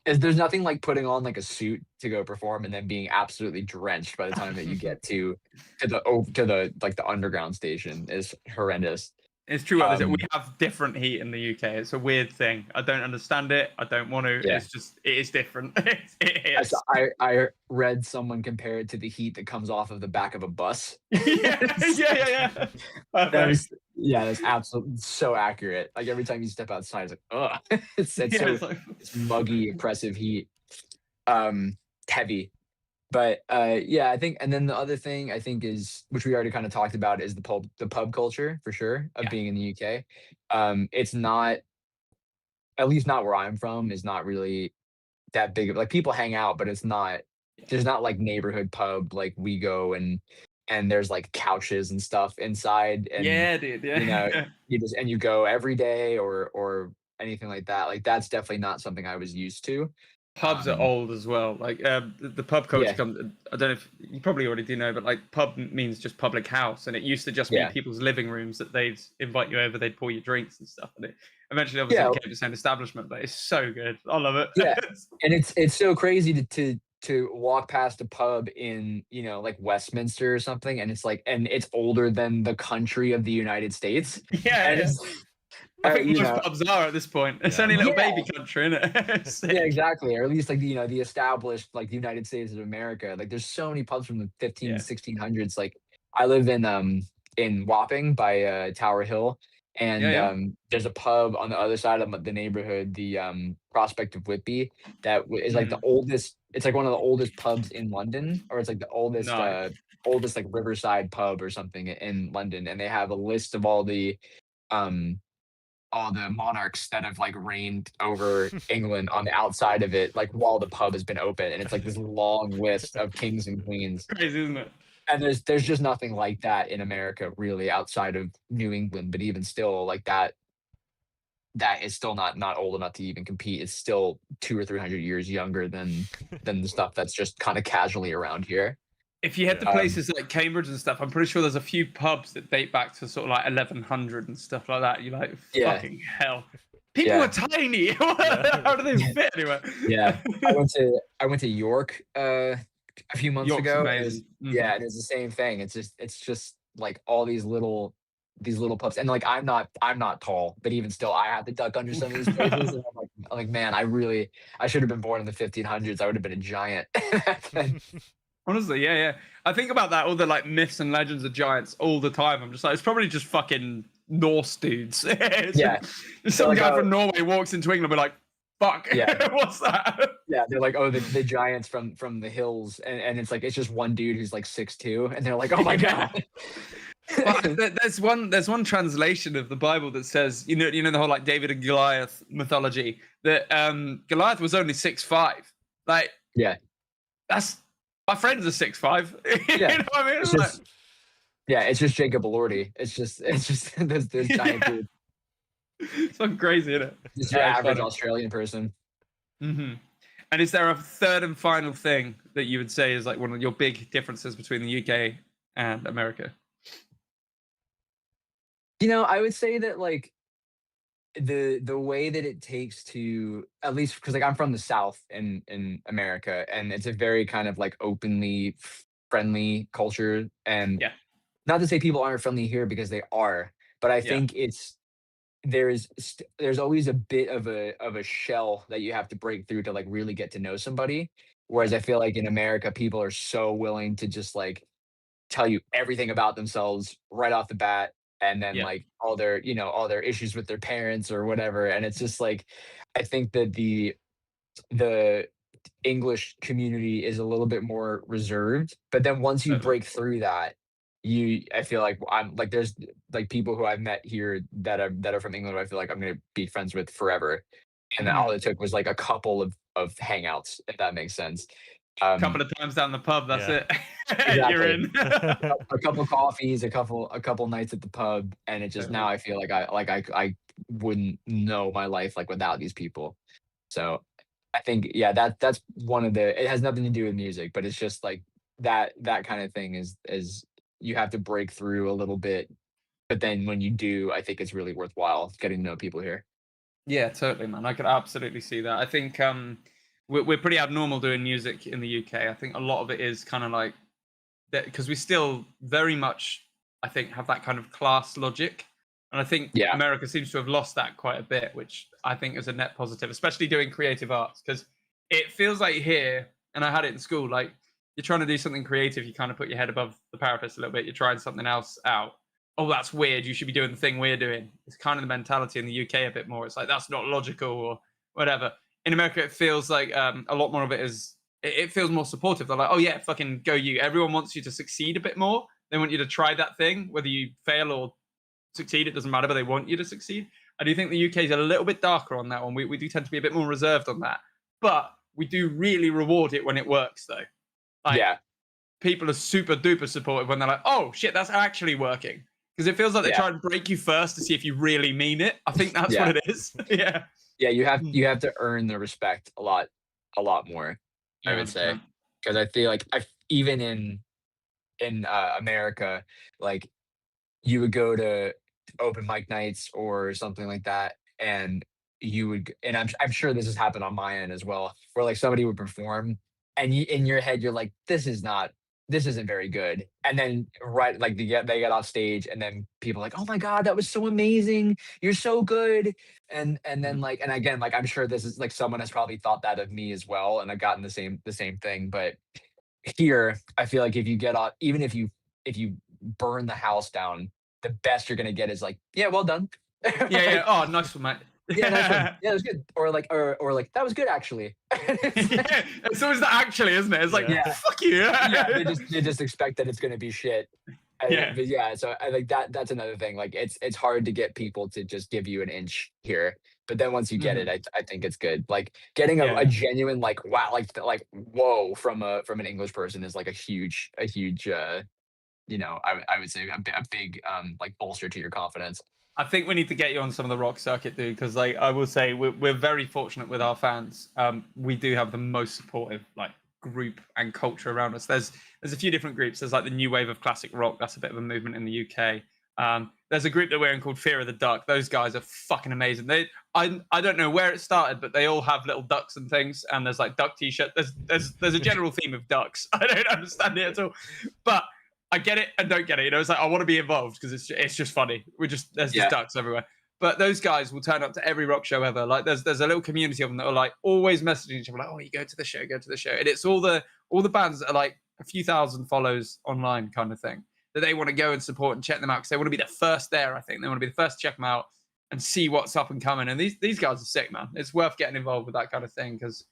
There's nothing like putting on like a suit to go perform and then being absolutely drenched by the time that you get to the like the underground station is horrendous. It's true. We have different heat in the UK. It's a weird thing. I don't understand it. I don't want to. Yeah. It is different. It is. I read someone compare it to the heat that comes off of the back of a bus. Yeah. That's absolutely so accurate. Like every time you step outside, it's like, ugh. It's muggy, oppressive heat. Heavy. But I think, and then the other thing I think is, which we already kind of talked about, is the pub culture for sure of being in the UK. It's not, at least not where I'm from, is not really that big of like people hang out, but it's not. There's not like neighborhood pub like we go and there's like couches and stuff inside. And, yeah, dude. Yeah. You go every day or anything like that. Like that's definitely not something I was used to. Pubs are old as well. Like the pub culture comes. I don't know if you probably already do know, but like pub means just public house, and it used to just be people's living rooms that they'd invite you over, they'd pour you drinks and stuff, and it eventually obviously became the same establishment. But it's so good. I love it. Yeah, and it's so crazy to walk past a pub in, you know, like Westminster or something, and it's like, and it's older than the country of the United States. Yeah. I think most pubs are at this point. It's only a little baby country, isn't it? Yeah, exactly. Or at least like, you know, the established, like the United States of America. Like there's so many pubs from the 1600s. Like I live in Wapping by Tower Hill, and there's a pub on the other side of the neighborhood, the Prospect of Whitby, that is like the oldest. It's like one of the oldest pubs in London, or it's like the oldest oldest like riverside pub or something in London, and they have a list of all the monarchs that have like reigned over England on the outside of it, like while the pub has been open, and it's like this long list of kings and queens. Crazy, isn't it? And there's just nothing like that in America, really, outside of New England. But even still, like that is still not old enough to even compete. It's still 200 or 300 years younger than the stuff that's just kind of casually around here. If you head to places like Cambridge and stuff, I'm pretty sure there's a few pubs that date back to sort of like 1100 and stuff like that. You're like, fucking hell. People are tiny. How do they fit anywhere? Yeah. I went to York a few months ago. Yeah, and it's the same thing. It's just like all these little pubs. And like I'm not tall, but even still I have to duck under some of these places. And I'm like, man, I should have been born in the 1500s. I would have been a giant. Honestly, yeah. I think about that, all the like myths and legends of giants all the time. I'm just like, it's probably just fucking Norse dudes. Some guy from Norway walks into England and be like, fuck, what's that? Yeah, they're like, oh, the giants from the hills. And it's like, it's just one dude who's like 6'2", and they're like, oh my God. There's one translation of the Bible that says, you know the whole like David and Goliath mythology, that Goliath was only 6'5". Like, that's... My friends are 6'5". You know what I mean? It's just Jacob Elordi. It's just those giant dudes. It's fucking crazy, isn't it? Just your average Australian person. Mm-hmm. And is there a third and final thing that you would say is like one of your big differences between the UK and America? You know, I would say that like the way that it takes to, at least because like I'm from the South in America, and it's a very kind of like openly friendly culture, and not to say people aren't friendly here, because they are, but I think there's always a bit of a shell that you have to break through to like really get to know somebody, whereas I feel like in America people are so willing to just like tell you everything about themselves right off the bat, and then like all their issues with their parents or whatever. And it's just like, I think that the English community is a little bit more reserved, but then once you break through that, I feel like I'm like, there's like people who I've met here that are from England who I feel like I'm going to be friends with forever. And then all it took was like a couple of hangouts, if that makes sense. A couple of times down the pub, that's it. Exactly. You're in. a couple coffees, a couple nights at the pub, and it just now I feel like I wouldn't know my life like without these people. So I think that's one of the. It has nothing to do with music, but it's just like that kind of thing is you have to break through a little bit, but then when you do, I think it's really worthwhile getting to know people here. Yeah, totally, man. I could absolutely see that. I think we're pretty abnormal doing music in the UK. I think a lot of it is kind of like that, because we still very much, I think, have that kind of class logic. And I think America seems to have lost that quite a bit, which I think is a net positive, especially doing creative arts, because it feels like here, and I had it in school, like you're trying to do something creative, you kind of put your head above the parapet a little bit, you're trying something else out. Oh, that's weird, you should be doing the thing we're doing. It's kind of the mentality in the UK a bit more. It's like, that's not logical or whatever. In America, it feels like a lot more of it is, it feels more supportive. They're like, oh yeah, fucking go you. Everyone wants you to succeed a bit more. They want you to try that thing, whether you fail or succeed, it doesn't matter, but they want you to succeed. I do think the UK is a little bit darker on that one. We do tend to be a bit more reserved on that, but we do really reward it when it works, though. Like, people are super duper supportive when they're like, oh shit, that's actually working. Because it feels like they try and break you first to see if you really mean it. I think that's what it is. Yeah, you have to earn the respect a lot a lot more, I Yeah, would say, 100%. because I feel like even in America, like you would go to open mic nights or something like that, and and I'm sure this has happened on my end as well, where like somebody would perform, and in your head you're like, this isn't very good, and then right like they get off stage, and then people are like, oh my god, that was so amazing, you're so good, and then like and again like I'm sure this is like someone has probably thought that of me as well, and I've gotten the same thing, but here I feel like if you get off, even if you burn the house down, the best you're gonna get is like, yeah, well done. Yeah. Like, Oh, nice one, mate. yeah, nice one. Yeah, it was good. Or like that was good actually. It's like, Yeah, it's always the actually, isn't it? It's like, yeah, fuck you. yeah. They just expect that it's gonna be shit. Yeah. But yeah, so I think that's another thing. Like it's hard to get people to just give you an inch here. But then once you get it, I think it's good. Like getting a Yeah. genuine like wow, like whoa from an English person is like a huge I would say a big like bolster to your confidence. I think we need to get you on some of the rock circuit, dude, because like I will say we're very fortunate with our fans. We do have the most supportive like group and culture around us. There's a few different groups. There's like the new wave of classic rock. That's a bit of a movement in the UK. There's a group that we're in called Fear of the Duck. Those guys are fucking amazing. I don't know where it started, but they all have little ducks and things, and there's like duck t-shirt. There's a general theme of ducks. I don't understand it at all, but I get it and don't get it. You know, it's like I want to be involved because it's just funny. There's just ducks everywhere. But those guys will turn up to every rock show ever. Like there's a little community of them that are like always messaging each other like, oh, you go to the show, and it's all the bands that are like a few thousand follows online kind of thing that they want to go and support and check them out because they want to be the first there. I think they want to be the first to check them out and see what's up and coming. And these guys are sick, man. It's worth getting involved with that kind of thing because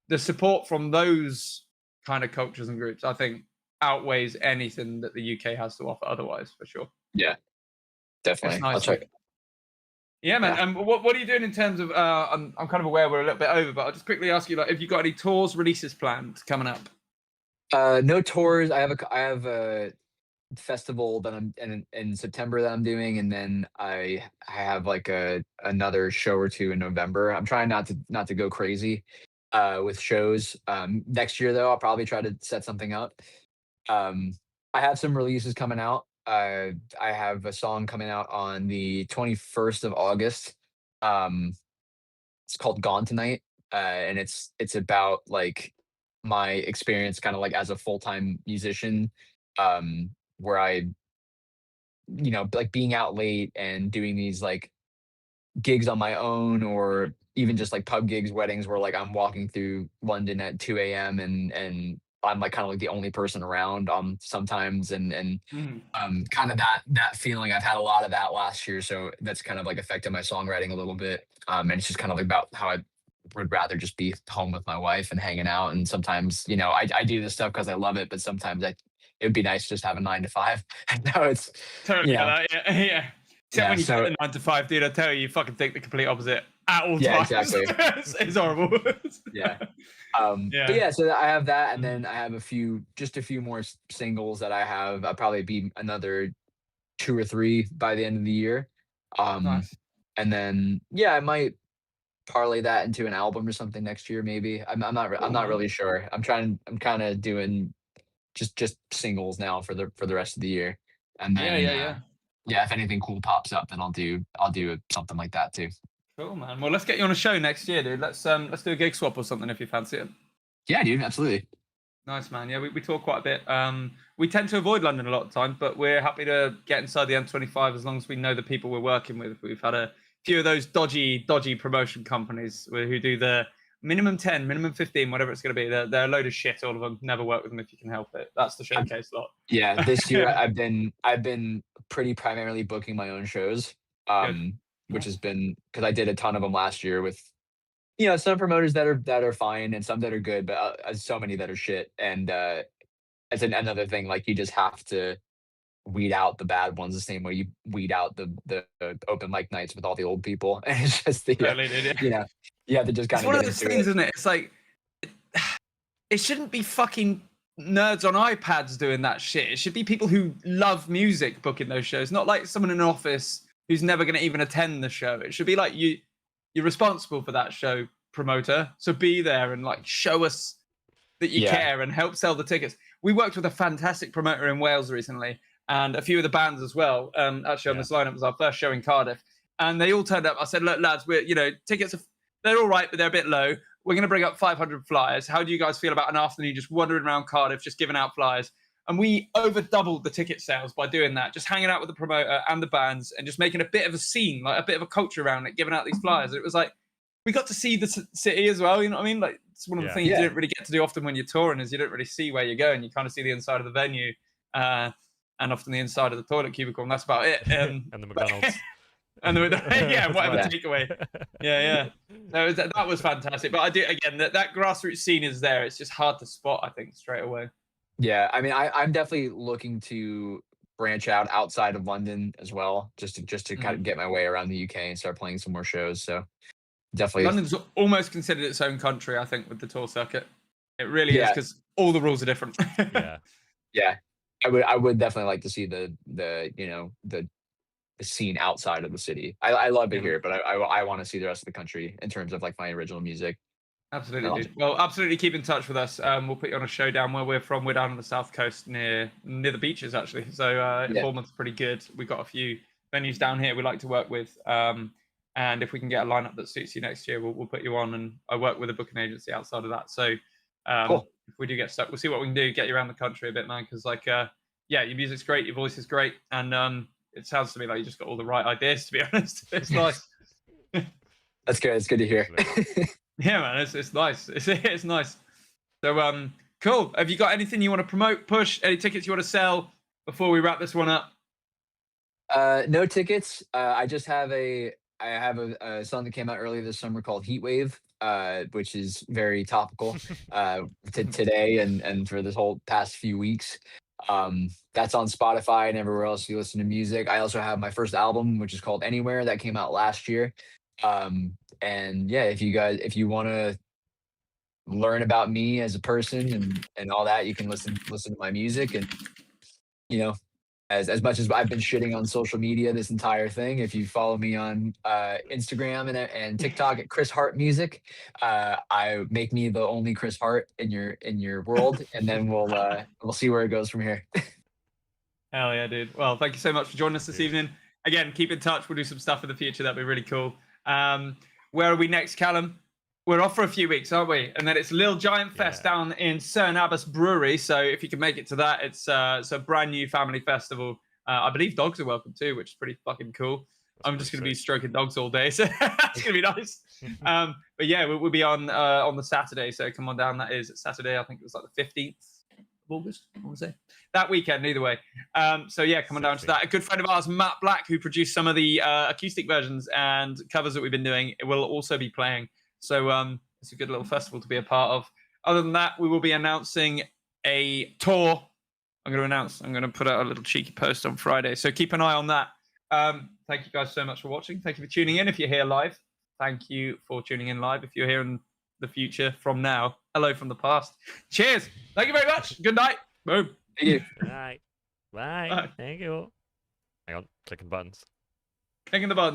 the support from those kind of cultures and groups, I think, outweighs anything that the UK has to offer otherwise, for sure. Yeah, definitely. Nice. I'll check. Yeah, man. Yeah. What are you doing in terms of? I'm kind of aware we're a little bit over, but I'll just quickly ask you, like, have you got any tours, releases planned coming up? No tours. I have a festival that I'm in September that I'm doing, and then I have like another show or two in November. I'm trying not to go crazy with shows. Next year though, I'll probably try to set something up. I have some releases coming out. I have a song coming out on the 21st of August. It's called "Gone Tonight," and it's about like my experience, kind of like as a full-time musician, where like being out late and doing these like gigs on my own, or even just like pub gigs, weddings, where like I'm walking through London at 2 a.m. and I'm like kind of like the only person around sometimes, and kind of that feeling. I've had a lot of that last year, so that's kind of like affected my songwriting a little bit. And it's just kind of like about how I would rather just be home with my wife and hanging out. And sometimes, I do this stuff because I love it, but sometimes it would be nice to just have a 9 to 5. No, it's totally that. Yeah. Except when you get the 9 to 5, dude, I tell you, you fucking think the complete opposite at all times. Exactly. It's horrible. Yeah. But yeah, so I have that, and then I have a few more singles that I have. I'll probably be another 2 or 3 by the end of the year. Nice. And then I might parlay that into an album or something next year, maybe. I'm not really sure. I'm kind of doing just singles now for the rest of the year, and then if anything cool pops up, then I'll do something like that too. Cool, man. Well, let's get you on a show next year, dude. Let's do a gig swap or something if you fancy it. Yeah, dude, absolutely. Nice, man. Yeah, we talk quite a bit. We tend to avoid London a lot of times, but we're happy to get inside the M25 as long as we know the people we're working with. We've had a few of those dodgy promotion companies who do the minimum 10, minimum 15, whatever it's going to be. They're a load of shit, all of them. Never work with them if you can help it. That's the showcase lot. Yeah, this year I've been pretty primarily booking my own shows, which has been because I did a ton of them last year with some promoters that are fine and some that are good, but so many that are shit. And it's another thing, like you just have to weed out the bad ones the same way you weed out the open mic nights with all the old people. And it's just you have to just kind of. It's one of those things, isn't it? It's like it shouldn't be fucking nerds on iPads doing that shit. It should be people who love music booking those shows, not like someone in an office who's never going to even attend the show. It should be like you're responsible for that show. promoter, so be there and like show us that you care and help sell the tickets. We worked with a fantastic promoter in Wales recently, and a few of the bands as well. Actually, on this lineup was our first show in Cardiff, and they all turned up. I said, look, lads, tickets they're all right, but they're a bit low. We're going to bring up 500 flyers. How do you guys feel about an afternoon just wandering around Cardiff, just giving out flyers? And we over doubled the ticket sales by doing that, just hanging out with the promoter and the bands and just making a bit of a scene, like a bit of a culture around it, giving out these flyers. It was like, we got to see the city as well. You know what I mean? Like, it's one of the things you didn't really get to do often when you're touring, is you don't really see where you're going. You kind of see the inside of the venue and often the inside of the toilet cubicle, and that's about it. And the McDonald's. And whatever takeaway. So that was fantastic. But I do, again, that grassroots scene is there. It's just hard to spot, I think, straight away. Yeah, I mean, I'm definitely looking to branch out outside of London as well, just to kind of get my way around the UK and start playing some more shows. So definitely, London's almost considered its own country, I think, with the tour circuit. It really is, because all the rules are different. Yeah. I would definitely like to see the scene outside of the city. I love it here, but I want to see the rest of the country in terms of like my original music. Absolutely, dude. Well, absolutely keep in touch with us. We'll put you on a show down where we're from. We're down on the south coast near the beaches, actually. So Bournemouth's pretty good. We've got a few venues down here we like to work with. And if we can get a lineup that suits you next year, we'll put you on. And I work with a booking agency outside of that. So cool. If we do get stuck, we'll see what we can do, get you around the country a bit, man. Because your music's great, your voice is great. And it sounds to me like you just got all the right ideas, to be honest. It's nice. That's good. It's good to hear. Yeah, man, it's nice. It's nice. So, cool. Have you got anything you want to promote, push, any tickets you want to sell before we wrap this one up? No tickets. I just have a song that came out earlier this summer called Heat Wave, which is very topical today and for this whole past few weeks. That's on Spotify and everywhere else you listen to music. I also have my first album, which is called Anywhere, that came out last year. And yeah, if you want to learn about me as a person and all that, you can listen to my music. And as much as I've been shitting on social media this entire thing, if you follow me on Instagram and TikTok at Chris Hart Music, I make me the only Chris Hart in your world, and then we'll see where it goes from here. Hell yeah, dude. Well, thank you so much for joining us this evening. Again, keep in touch. We'll do some stuff in the future. That'd be really cool. Where are we next, Callum? We're off for a few weeks, aren't we? And then it's Lil Giant Fest down in Cern Abbas Brewery. So if you can make it to that, it's a brand new family festival. I believe dogs are welcome too, which is pretty fucking cool. I'm just going to be stroking dogs all day, so that's going to be nice. But yeah, we'll be on the Saturday, so come on down. That is Saturday. I think it was like the 15th of August. What was it? That weekend, either way. So yeah, come on down to that. A good friend of ours, Matt Black, who produced some of the acoustic versions and covers that we've been doing, will also be playing. So it's a good little festival to be a part of. Other than that, we will be announcing a tour. I'm going to put out a little cheeky post on Friday. So keep an eye on that. Thank you guys so much for watching. Thank you for tuning in. If you're here live, thank you for tuning in live. If you're here in the future from now, hello from the past. Cheers. Thank you very much. Good night. Boom. Thank you. Good night. Bye. Thank you. Hang on. Clicking buttons. Clicking the button.